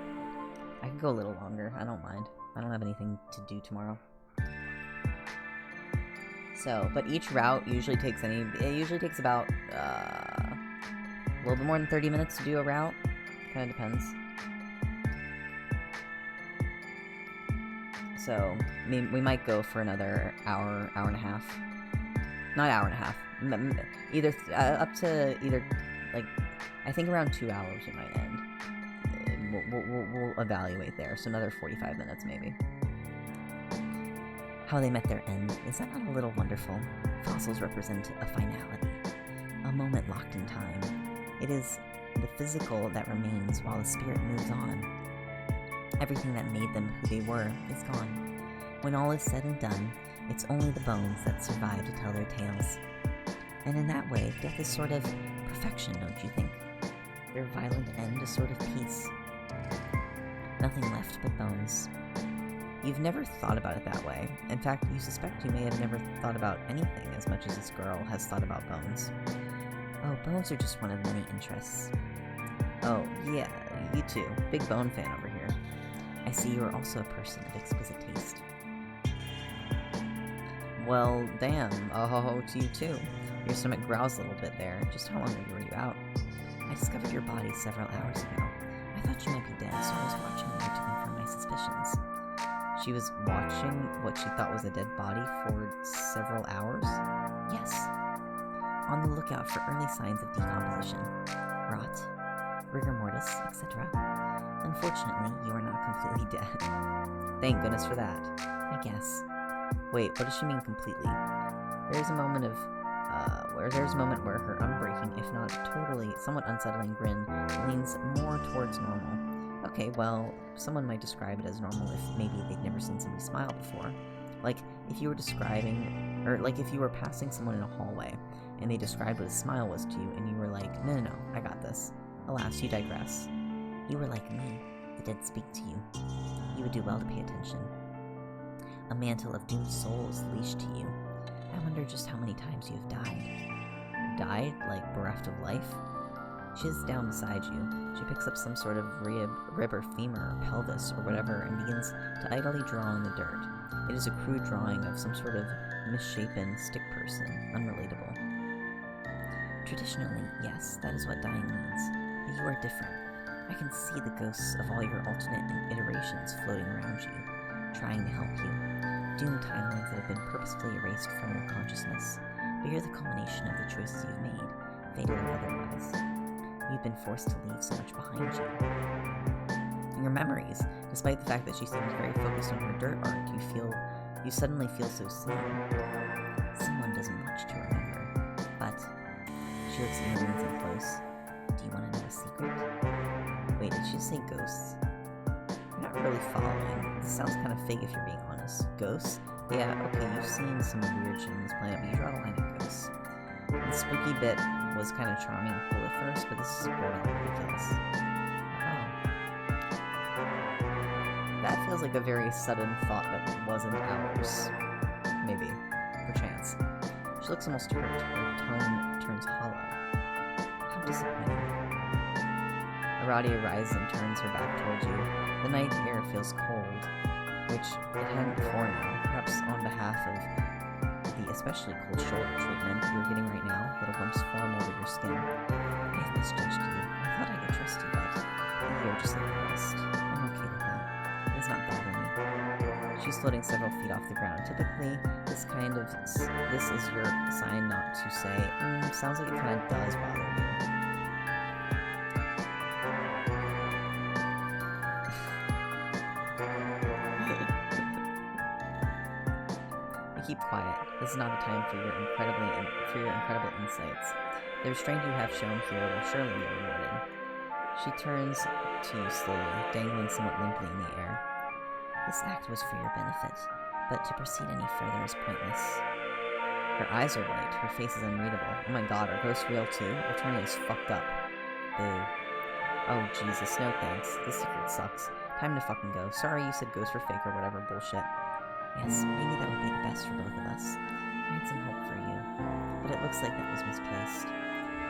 I can go a little longer, I don't mind. I don't have anything to do tomorrow. So, but each route usually takes about, a little bit more than 30 minutes to do a route. Kinda depends. So, we might go for another hour and a half. Not hour and a half. Either, up to either, like, I think around 2 hours we might end. We'll evaluate there, so another 45 minutes maybe. How they met their end. Is that not a little wonderful? Fossils represent a finality, a moment locked in time. It is the physical that remains while the spirit moves on. Everything that made them who they were is gone. When all is said and done, it's only the bones that survive to tell their tales. And in that way, death is sort of perfection, don't you think? Their violent end is sort of peace. Nothing left but bones. You've never thought about it that way. In fact, you suspect you may have never thought about anything as much as this girl has thought about bones. Oh, bones are just one of many interests. Oh, yeah, you too. Big bone fan over here. I see you are also a person of exquisite taste. Well, damn. Oh, to you too. Your stomach growls a little bit there. Just how long were you out? I discovered your body several hours ago. I thought you might be dead, so I was watching you to confirm my suspicions. She was watching what she thought was a dead body for several hours? Yes. On the lookout for early signs of decomposition, rot, rigor mortis, etc. Unfortunately, you are not completely dead. Thank goodness for that, I guess. Wait, what does she mean completely? There's a moment where her unbreaking, if not totally, somewhat unsettling grin leans more towards normal. Okay, well, someone might describe it as normal if maybe they'd never seen somebody smile before. Like, if you were describing, or like if you were passing someone in a hallway, and they described what a smile was to you, and you were like, no, I got this. Alas, you digress. You were like me. The dead speak to you. You would do well to pay attention. A mantle of doomed souls leashed to you. I wonder just how many times you have died. Died? Like, bereft of life? She is down beside you. She picks up some sort of rib or femur or pelvis or whatever and begins to idly draw in the dirt. It is a crude drawing of some sort of misshapen stick person, unrelatable. Traditionally, yes, that is what dying means. But you are different. I can see the ghosts of all your alternate iterations floating around you, trying to help you. Doomed timelines that have been purposefully erased from your consciousness. But you're the culmination of the choices you've made, fatal or otherwise. You've been forced to leave so much behind you. In your memories, despite the fact that she seems very focused on her dirt art, you suddenly feel so seen. Someone doesn't want you to remember, but she looks at you and leans in close. Do you want to know a secret? Wait, did she say ghosts? You're not really following. This sounds kind of fake if you're being honest. Ghosts? Yeah, okay, you've seen some weird shit on this planet, but you draw the line at ghosts. The spooky bit was kind of charming and cool at first, but this is borderline ridiculous. Oh. That feels like a very sudden thought that wasn't ours. Maybe. Perchance. She looks almost hurt. Her tone turns hollow. How disappointing. Aradia rises and turns her back towards you. The night air feels cold, which it hadn't before now. Perhaps on behalf of the especially cold shoulder treatment you're getting right now, little bumps form over your skin. I've misjudged you. I thought I could trust you, but you're just like the rest. I'm okay with that. It does not bother me. She's floating several feet off the ground. Typically, this is your sign not to say, sounds like it kind of does bother you. Keep quiet. This is not the time for your incredible insights. The restraint you have shown here will surely be rewarded. She turns to you slowly, dangling somewhat limply in the air. This act was for your benefit, but to proceed any further is pointless. Her eyes are white, her face is unreadable. Oh my god, are ghosts real too? Returning is fucked up. Boo. Oh Jesus, no thanks. This secret sucks. Time to fucking go. Sorry you said ghosts were fake or whatever bullshit. Yes, maybe that would be the best for both of us. I had some hope for you, but it looks like that was misplaced.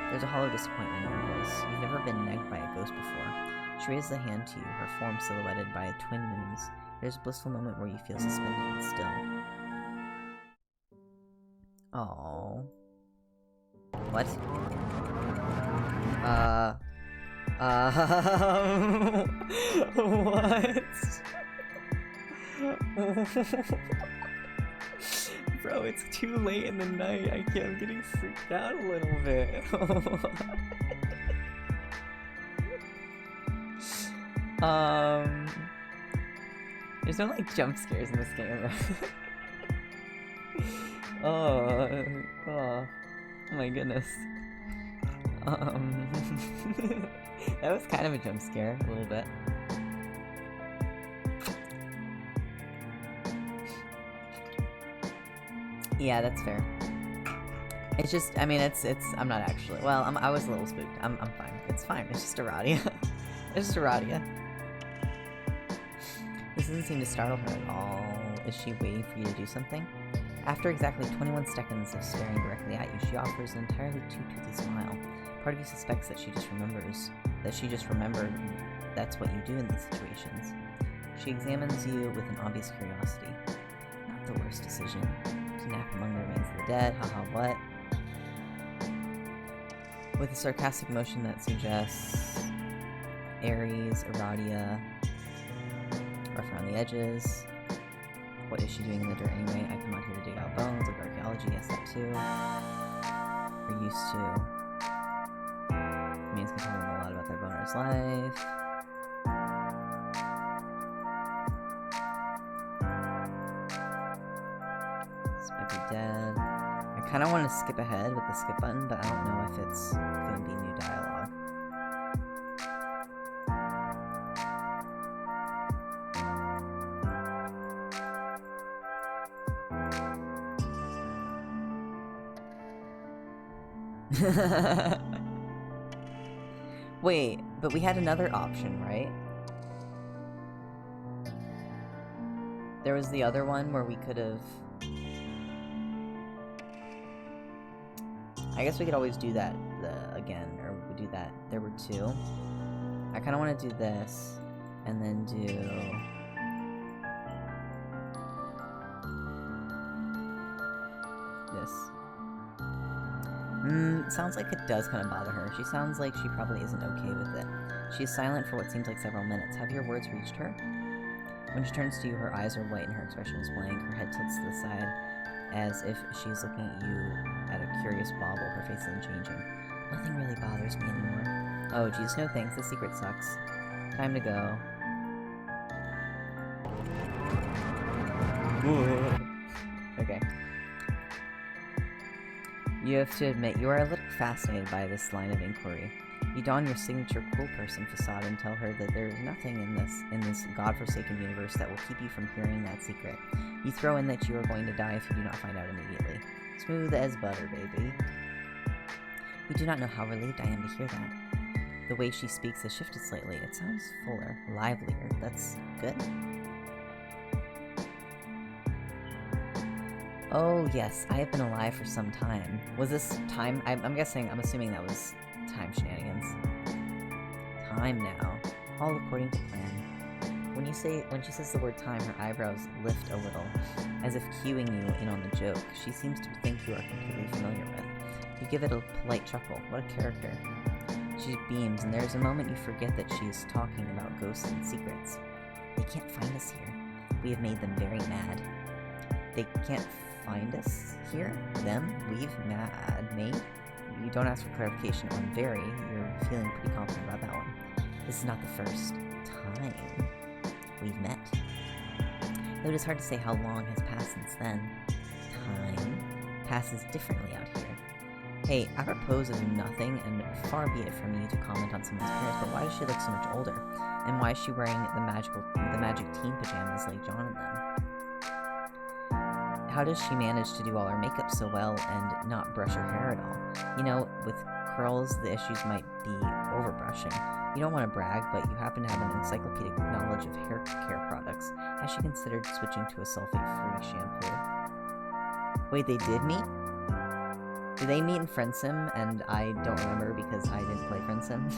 There's a hollow disappointment in her voice. You've never been negged by a ghost before. She raises a hand to you, her form silhouetted by twin moons. There's a blissful moment where you feel suspended and still. Aww. What? What? Bro, it's too late in the night. I'm getting freaked out a little bit. There's no like jump scares in this game. Oh my goodness. That was kind of a jump scare, a little bit. Yeah, that's fair. It's just, I mean, I'm not actually, well, I was a little spooked. I'm fine. It's fine. It's just aradia. It's just aradia. This doesn't seem to startle her at all. Is she waiting for you to do something? After exactly 21 seconds of staring directly at you, she offers an entirely too-toothy smile. Part of you suspects that she just remembered that's what you do in these situations. She examines you with an obvious curiosity. Not the worst decision. To nap among the remains of the dead, haha, what? With a sarcastic motion that suggests Ares, aradia, rough around the edges. What is she doing in the dirt anyway? I come out here to dig out bones, like archaeology, yes, that too. We're used to. Remains can tell them a lot about their boner's life. Dead. I kind of want to skip ahead with the skip button, but I don't know if it's going to be new dialogue. Wait, but we had another option, right? There was the other one where we could have... I guess we could always do that again, or we do that. There were two. I kind of want to do this, and then do... this. Sounds like it does kind of bother her. She sounds like she probably isn't okay with it. She is silent for what seems like several minutes. Have your words reached her? When she turns to you, her eyes are white and her expression is blank. Her head tilts to the side as if she's looking at you at a curious bauble. Her face isn't changing. Nothing really bothers me anymore. Oh, geez, no thanks. The secret sucks. Time to go. Okay. You have to admit, you are a little fascinated by this line of inquiry. You don your signature cool person facade and tell her that there is nothing in this godforsaken universe that will keep you from hearing that secret. You throw in that you are going to die if you do not find out immediately. Smooth as butter, baby. You do not know how relieved I am to hear that. The way she speaks has shifted slightly. It sounds fuller, livelier. That's good. Oh, yes, I have been alive for some time. Was this time? I'm assuming that was time shenanigans. Time now. All according to plan. When she says the word time, her eyebrows lift a little, as if cueing you in on the joke. She seems to think you are completely familiar with. You give it a polite chuckle. What a character. She beams, and there's a moment you forget that she is talking about ghosts and secrets. They can't find us here. We have made them very mad. They can't find us here? Them? We've mad, mate? You don't ask for clarification on very. You're feeling pretty confident about that one. This is not the first time we've met. Though it is hard to say how long has passed since then. Time passes differently out here. Hey, apropos of nothing, and far be it from you to comment on someone's appearance, but why does she look so much older? And why is she wearing the magic team pajamas like John and them? How does she manage to do all her makeup so well and not brush her hair at all? You know, with curls, the issues might be overbrushing. You don't want to brag, but you happen to have an encyclopedic knowledge of hair care products. Has she considered switching to a sulfate-free shampoo? Wait, they did meet? Did they meet in Friend Sim, and I don't remember because I didn't play Friend Sim?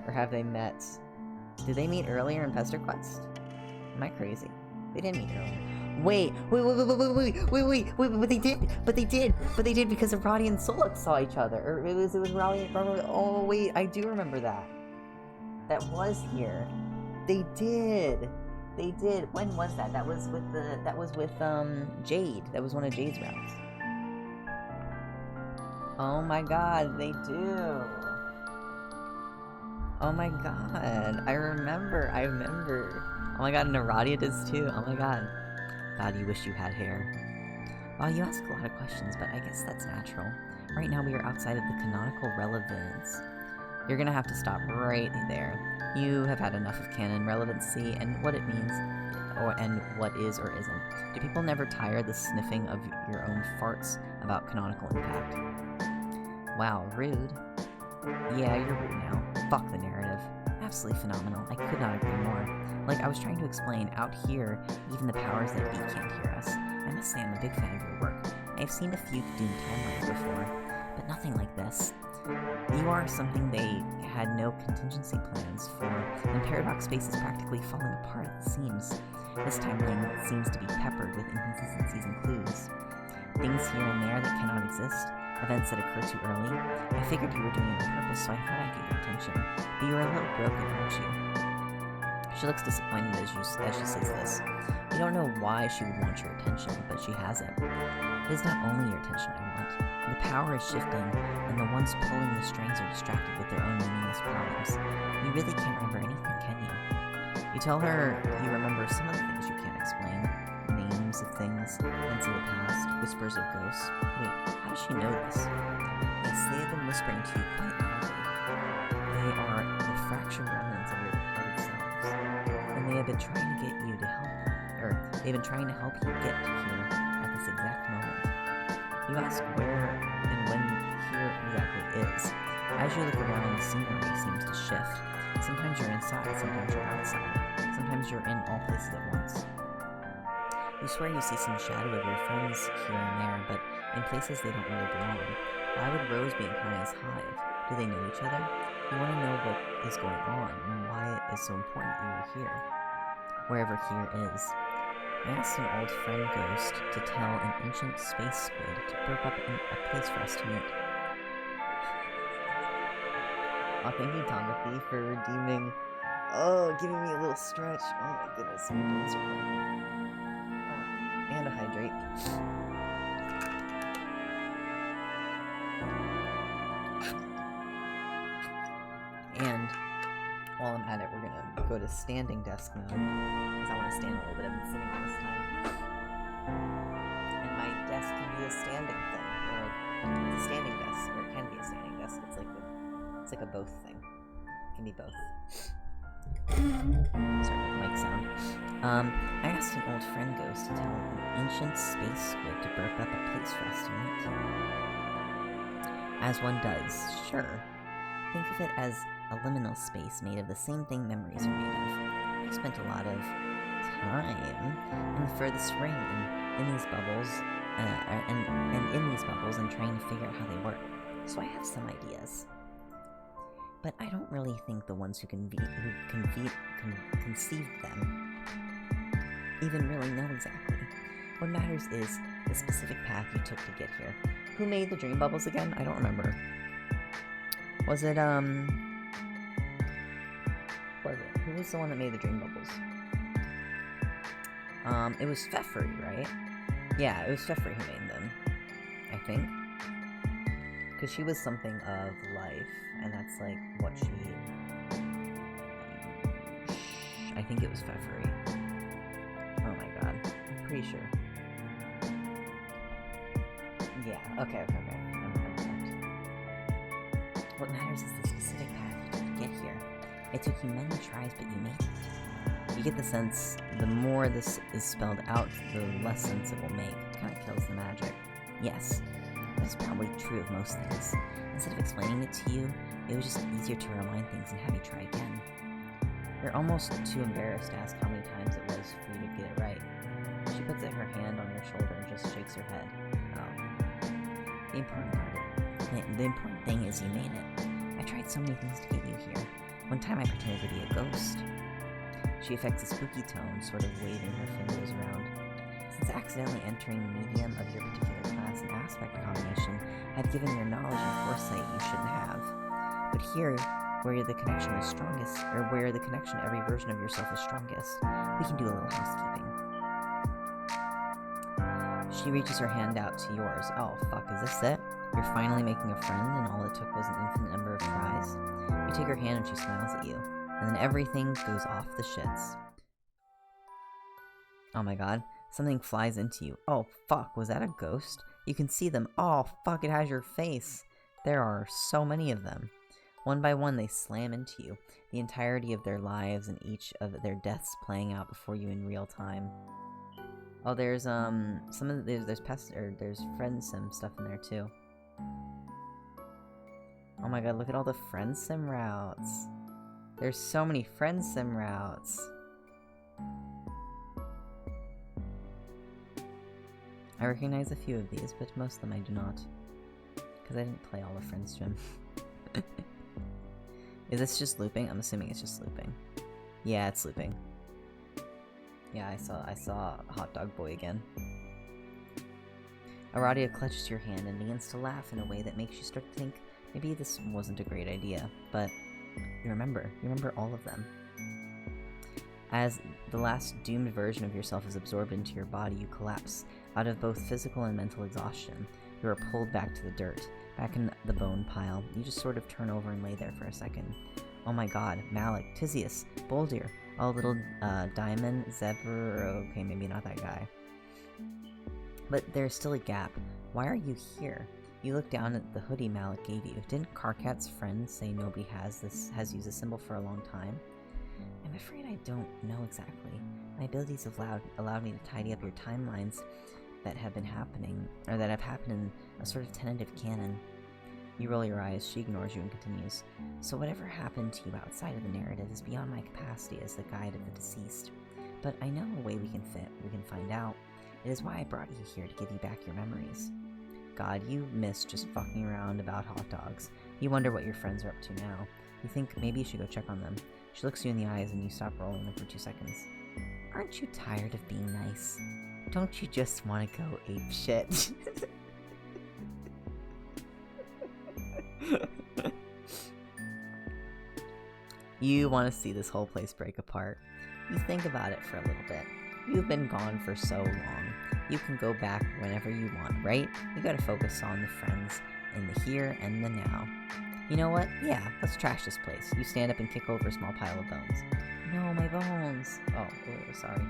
Or have they met... Did they meet earlier in PesterQuest? Am I crazy? They didn't meet earlier. Wait, but they did because Aradia and Solak saw each other. Or it was Aradia, oh wait, I do remember that. That was here. They did. When was that? That was with Jade. That was one of Jade's routes. Oh my god, they do. Oh my god, I remember. Oh my god, and Aradia does too. Oh my god. God, you wish you had hair. Wow, you ask a lot of questions, but I guess that's natural. Right now we are outside of the canonical relevance. You're gonna have to stop right there. You have had enough of canon relevancy and what it means, and what is or isn't. Do people never tire the sniffing of your own farts about canonical impact? Wow, rude. Yeah, you're rude now. Fuck the narrative. Absolutely phenomenal. I could not agree more. Like I was trying to explain, out here, even the powers that be can't hear us. I must say I'm a big fan of your work. I have seen a few doomed timelines before, but nothing like this. You are something they had no contingency plans for, and Paradox Space is practically falling apart at the seams. This timeline seems to be peppered with inconsistencies and clues. Things here and there that cannot exist. Events that occur too early. I figured you were doing it on purpose, so I thought I'd get your attention. But you are a little broken, aren't you? She looks disappointed as she says this. You don't know why she would want your attention, but she has it. It is not only your attention I want. The power is shifting, and the ones pulling the strings are distracted with their own meaningless problems. You really can't remember anything, can you? You tell her you remember some of the things you can't explain. Names of things, events of the past, whispers of ghosts. Wait, how does she know this? Yes, they have been whispering to you quite loudly. They are the fractured remnants of your departed selves, and they have been trying to get you to help, or they've been trying to help you get to here at this exact moment. You ask where and when here exactly is. As you look around, the scenery seems to shift. Sometimes you're inside, sometimes you're outside, sometimes you're in all places at once. You swear you see some shadow of your friends here and there, but in places they don't really belong. Why would Rose be in Kaya's hive? Do they know each other? You want to know what is going on, and why it is so important that you are here. Wherever here is. I asked an old friend ghost to tell an ancient space squid to burp up a place for us to meet. Oh, thank you, Tomothy, for redeeming. Giving me a little stretch. Oh my goodness, my bones are burning. Oh, and a hydrate. And while I'm at it, we're gonna go to standing desk mode, because I want to stand a little bit. I've been sitting all this time. And my desk can be a standing thing, or like, it's a standing desk, or it can be a standing desk. It's like a both thing. It can be both. Sorry about the mic sound. I asked an old friend ghost to tell an ancient space squid to burp up a place for us to meet. As one does, sure. Think of it as a liminal space made of the same thing memories are made of. I spent a lot of time in the furthest ring and in these bubbles, and trying to figure out how they work. So I have some ideas. But I don't really think the ones who conceived them even really know exactly. What matters is the specific path you took to get here. Who made the dream bubbles again? I don't remember. Was it, who was the one that made the dream bubbles? It was Pfeffery, right? Yeah, it was Pfeffery who made them, I think. Because she was something of life, and that's like what she... I think it was Pfeffery. Oh my god. I'm pretty sure. Yeah, okay. What matters is the specific path you took to get here. It took you many tries, but you made it. You get the sense the more this is spelled out, the less sense it will make. It kind of kills the magic. Yes. That's probably true of most things. Instead of explaining it to you, it was just easier to rewind things and have you try again. You're almost too embarrassed to ask how many times it was for you to get it right. She puts her hand on your shoulder and just shakes her head. Oh. The important thing is you made it. I tried so many things to get you here. One time I pretended to be a ghost. She affects a spooky tone, sort of waving her fingers around. Since accidentally entering the medium of your particular class and aspect combination had given your knowledge and foresight you shouldn't have. But here, where the connection is strongest, or where the connection to every version of yourself is strongest, we can do a little housekeeping. She reaches her hand out to yours. Oh, fuck, is this it? You're finally making a friend, and all it took was an infinite number of tries? You take her hand and she smiles at you, and then everything goes off the shits. Oh my god. Something flies into you. Oh, fuck, was that a ghost? You can see them. Oh, fuck, it has your face. There are so many of them. One by one, they slam into you, the entirety of their lives and each of their deaths playing out before you in real time. Oh, there's, there's friend sim stuff in there, too. Oh my god, look at all the friend sim routes. There's so many friend sim routes. I recognize a few of these, but most of them I do not. Because I didn't play all the Friends Gym. Is this just looping? I'm assuming it's just looping. Yeah, it's looping. Yeah, I saw Hot Dog Boy again. Aradia clutches your hand and begins to laugh in a way that makes you start to think, maybe this wasn't a great idea, but you remember all of them. As the last doomed version of yourself is absorbed into your body, you collapse. Out of both physical and mental exhaustion, you are pulled back to the dirt, back in the bone pile. You just sort of turn over and lay there for a second. Oh my god, Malik, Tizius, Boldir, all little Diamond, Zebra, okay, maybe not that guy. But there's still a gap. Why are you here? You look down at the hoodie Malik gave you. Didn't Karkat's friend say nobody has used this symbol for a long time? I'm afraid I don't know exactly. My abilities have allowed me to tidy up your timelines that have been happening, or that have happened in a sort of tentative canon. You roll your eyes, she ignores you and continues. So whatever happened to you outside of the narrative is beyond my capacity as the guide of the deceased. But I know a way we can find out. It is why I brought you here, to give you back your memories. God, you miss just fucking around about hot dogs. You wonder what your friends are up to now. You think maybe you should go check on them. She looks you in the eyes and you stop rolling them for 2 seconds. Aren't you tired of being nice? Don't you just want to go ape shit? You want to see this whole place break apart. You think about it for a little bit. You've been gone for so long. You can go back whenever you want, right? You gotta focus on the friends in the here and the now. You know what? Yeah, let's trash this place. You stand up and kick over a small pile of bones. No, my bones. Oh, sorry.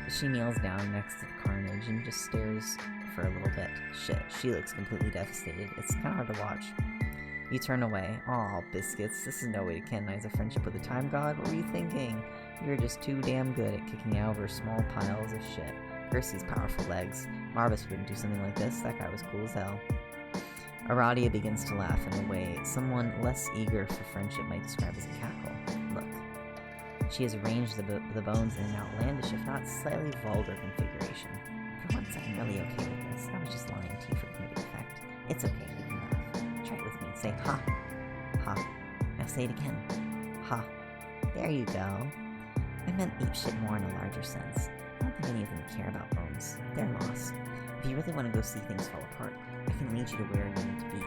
She kneels down next to the carnage and just stares for a little bit. Shit, she looks completely devastated. It's kind of hard to watch. You turn away. Aw, biscuits, this is no way to canonize a friendship with a time god. What were you thinking? You're just too damn good at kicking out over small piles of shit. Curse these powerful legs. Marvis wouldn't do something like this. That guy was cool as hell. Aradia begins to laugh in a way someone less eager for friendship might describe as a cackle. Look. She has arranged the bones in an outlandish, if not slightly vulgar configuration. For once, I'm really okay with this. I was just lying to you for comedic effect. It's okay, you can laugh. Try it with me and say, ha. Ha. Now say it again. Ha. There you go. I meant ape shit more in a larger sense. I don't think any of them care about bones. They're lost. If you really want to go see things fall apart, I can lead you to where you need to be.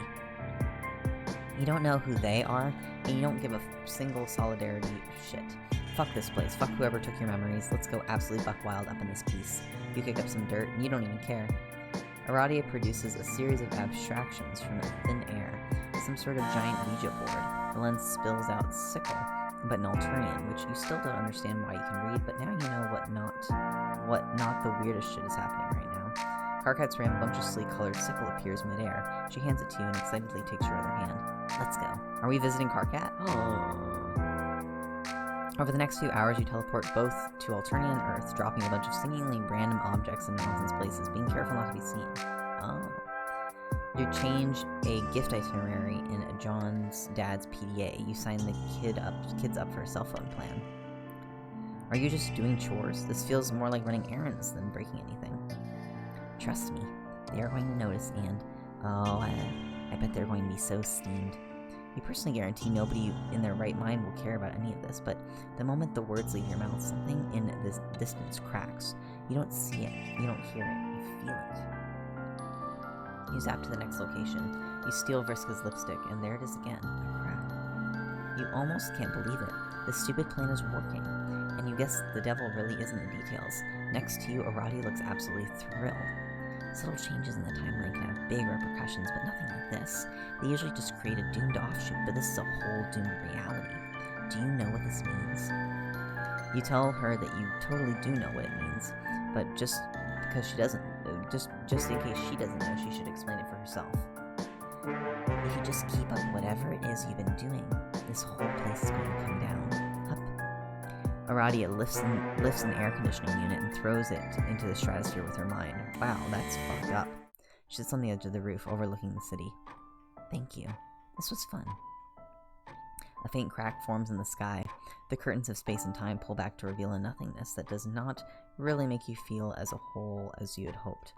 You don't know who they are, and you don't give a single solidarity shit. Fuck this place. Fuck whoever took your memories. Let's go absolutely buck wild up in this piece. You kick up some dirt, and you don't even care. Aradia produces a series of abstractions from the thin air. Some sort of giant Ouija board. The lens spills out sickle, but an Alternian, which you still don't understand why you can read, but now you know what not the weirdest shit is happening right now. Karkat's rambunctiously colored sickle appears midair. She hands it to you and excitedly takes your other hand. Let's go. Are we visiting Karkat? Oh. Over the next few hours, you teleport both to Alternia and Earth, dropping a bunch of seemingly random objects in nonsense places, being careful not to be seen. Oh. You change a gift itinerary in John's dad's PDA. You sign the kids up for a cell phone plan. Are you just doing chores? This feels more like running errands than breaking anything. Trust me, they are going to notice, and I bet they're going to be so steamed. You personally guarantee nobody in their right mind will care about any of this, but the moment the words leave your mouth, something in this distance cracks. You don't see it, you don't hear it, you feel it. You zap to the next location. You steal Vriska's lipstick, and there it is again, a crack. You almost can't believe it. This stupid plan is working, and you guess the devil really is in the details. Next to you, Aradia looks absolutely thrilled. Subtle changes in the timeline can have big repercussions, but nothing like this. They usually just create a doomed offshoot, but this is a whole doomed reality. Do you know what this means? You tell her that you totally do know what it means, but just because she doesn't, just in case she doesn't know, she should explain it for herself. If you just keep up whatever it is you've been doing, this whole place is going to come down. Up. Aradia lifts an air conditioning unit and throws it into the stratosphere with her mind. Wow, that's fucked up. She sits on the edge of the roof, overlooking the city. Thank you. This was fun. A faint crack forms in the sky. The curtains of space and time pull back to reveal a nothingness that does not really make you feel as a whole as you had hoped.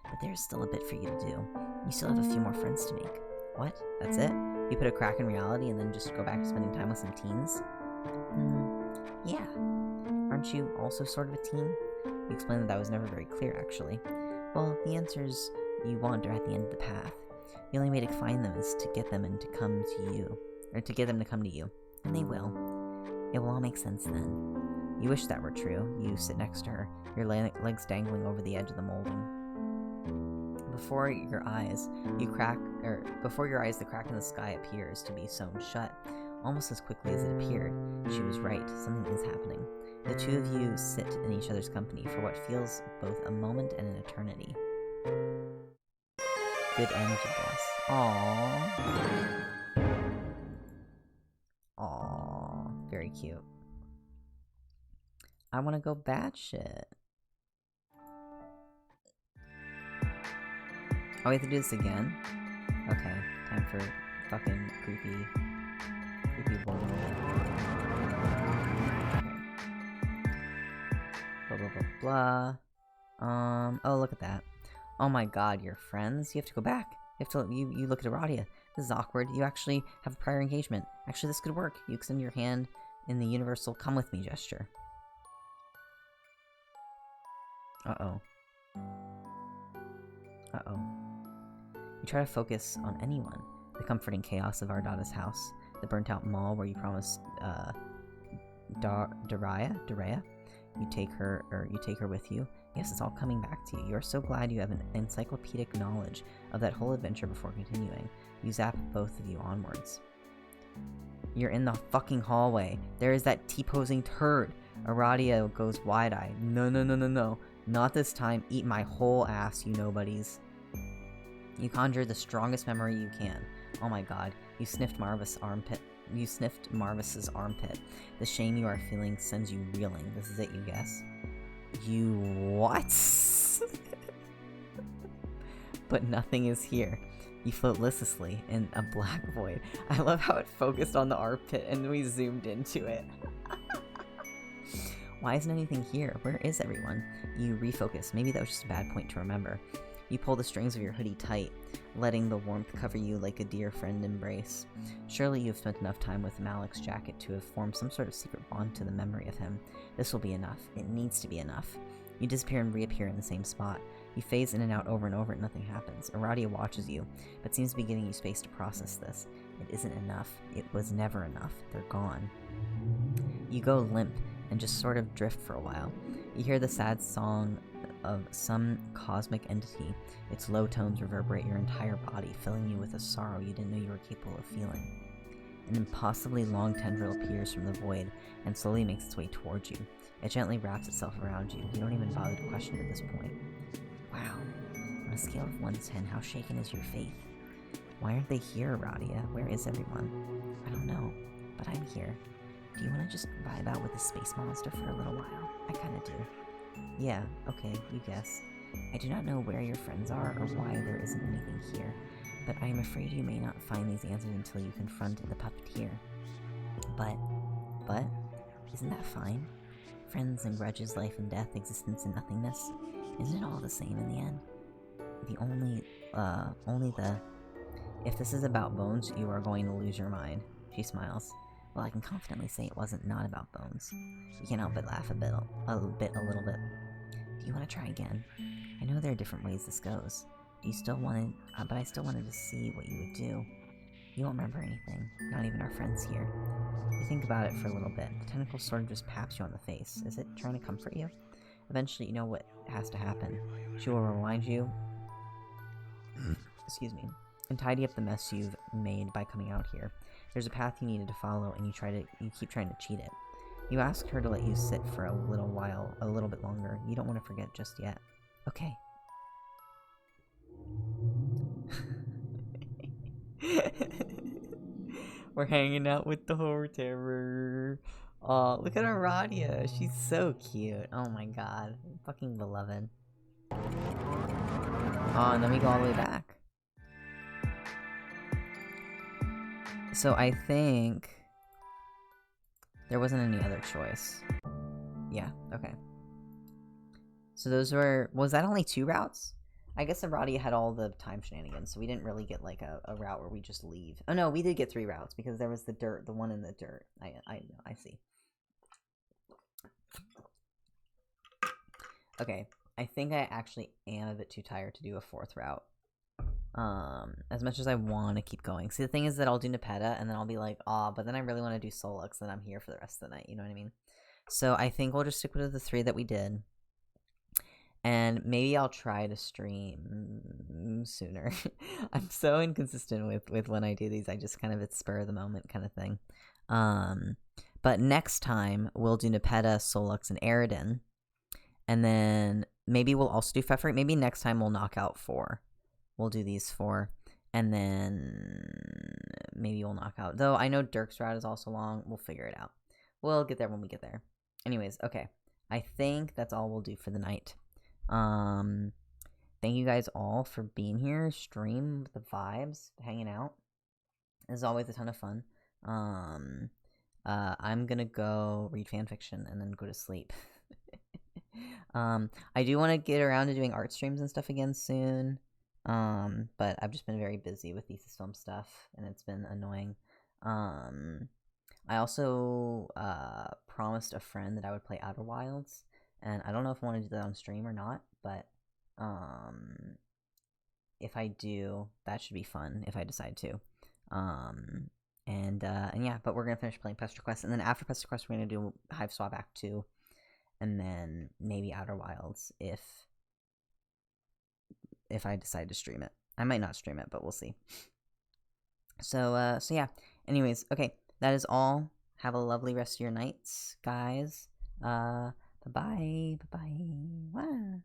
But there's still a bit for you to do. You still have a few more friends to make. What? That's it? You put a crack in reality and then just go back to spending time with some teens? Yeah. Aren't you also sort of a teen? You explained that was never very clear, actually. Well, the answers you want are at the end of the path. The only way to find them is to get them to come to you. Or to get them to come to you. And they will. It will all make sense then. You wish that were true. You sit next to her, your legs dangling over the edge of the molding. Before your eyes, the crack in the sky appears to be sewn shut, almost as quickly as it appeared. She was right. Something is happening. The two of you sit in each other's company for what feels both a moment and an eternity. Good end, boss. Aww. Aww. Very cute. I want to go batshit. Oh, we have to do this again? Okay, time for fucking creepy boy. Okay. Blah, blah, blah, blah. Oh, look at that. Oh my god, you're friends? You have to go back. You look at Aradia. This is awkward. You actually have a prior engagement. Actually, this could work. You extend your hand in the universal come with me gesture. Uh-oh. Uh-oh. You try to focus on anyone, the comforting chaos of Ardada's house, the burnt-out mall where you promised, Daria? You take her with you. Yes, it's all coming back to you. You are so glad you have an encyclopedic knowledge of that whole adventure before continuing. You zap both of you onwards. You're in the fucking hallway. There is that T-posing turd. Aradia goes wide-eyed. No. Not this time. Eat my whole ass, you nobodies. You conjure the strongest memory you can. Oh my god. You sniffed Marvis's armpit. The shame you are feeling sends you reeling. This is it, you guess. You what? But nothing is here. You float listlessly in a black void. I love how it focused on the armpit and we zoomed into it. Why isn't anything here? Where is everyone? You refocus. Maybe that was just a bad point to remember. You pull the strings of your hoodie tight, letting the warmth cover you like a dear friend embrace. Surely you have spent enough time with Malik's jacket to have formed some sort of secret bond to the memory of him. This will be enough. It needs to be enough. You disappear and reappear in the same spot. You phase in and out over and over and nothing happens. Aradia watches you, but seems to be giving you space to process this. It isn't enough. It was never enough. They're gone. You go limp and just sort of drift for a while. You hear the sad song of some cosmic entity. Its low tones reverberate your entire body, filling you with a sorrow you didn't know you were capable of feeling. An impossibly long tendril appears from the void and slowly makes its way towards you. It gently wraps itself around you. You don't even bother to question it at this point. Wow. On a scale of 1 to 10, how shaken is your faith? Why aren't they here, Aradia? Where is everyone? I don't know, but I'm here. Do you want to just vibe out with the space monster for a little while? I kinda do. Yeah, okay, you guess. I do not know where your friends are or why there isn't anything here, but I am afraid you may not find these answers until you confront the puppeteer. But, isn't that fine? Friends and grudges, life and death, existence and nothingness. Isn't it all the same in the end? If this is about bones, you are going to lose your mind. She smiles. Well, I can confidently say it wasn't not about bones. You can't help but laugh a little bit. Do you want to try again? I know there are different ways this goes. Do you still want it? But I still wanted to see what you would do. You won't remember anything. Not even our friends here. You think about it for a little bit. The tentacle sort of just paps you on the face. Is it trying to comfort you? Eventually, you know what has to happen. She will remind you, excuse me, and tidy up the mess you've made by coming out here. There's a path you needed to follow, and you keep trying to cheat it. You ask her to let you sit for a little bit longer. You don't want to forget just yet. Okay. We're hanging out with the horror terror. Oh, look at Aradia. She's so cute. Oh my god. Fucking beloved. Oh, and then we go all the way back. So I think there wasn't any other choice. Yeah, okay. So those were... Was that only 2 routes? I guess Aradia had all the time shenanigans, so we didn't really get, like, a route where we just leave. Oh, no, we did get 3 routes, because there was the dirt, the one in the dirt. I see. Okay, I think I actually am a bit too tired to do a 4th route. As much as I want to keep going. See, the thing is that I'll do Nepeta, and then I'll be like, but then I really want to do Solux, and I'm here for the rest of the night, you know what I mean? So I think we'll just stick with the 3 that we did. And maybe I'll try to stream sooner. I'm so inconsistent with when I do these. I just kind of, it's spur of the moment kind of thing. But next time, we'll do Nepeta, Solux, and Aridin. And then maybe we'll also do Pfeffer. Maybe next time we'll knock out 4. We'll do these 4. And then maybe we'll knock out... Though I know Dirk's route is also long. We'll figure it out. We'll get there when we get there. Anyways, okay. I think that's all we'll do for the night. Thank you guys all for being here, stream, the vibes, hanging out. It's always a ton of fun. I'm gonna go read fanfiction and then go to sleep. I do want to get around to doing art streams and stuff again soon. But I've just been very busy with thesis film stuff, and it's been annoying. I also, promised a friend that I would play Outer Wilds. And I don't know if I want to do that on stream or not, but, if I do, that should be fun, if I decide to. And yeah, but we're gonna finish playing PesterQuest, and then after PesterQuest, we're gonna do Hive Swap Act 2, and then maybe Outer Wilds if I decide to stream it. I might not stream it, but we'll see. So yeah. Anyways, okay, that is all. Have a lovely rest of your nights, guys. Bye-bye. Bye-bye.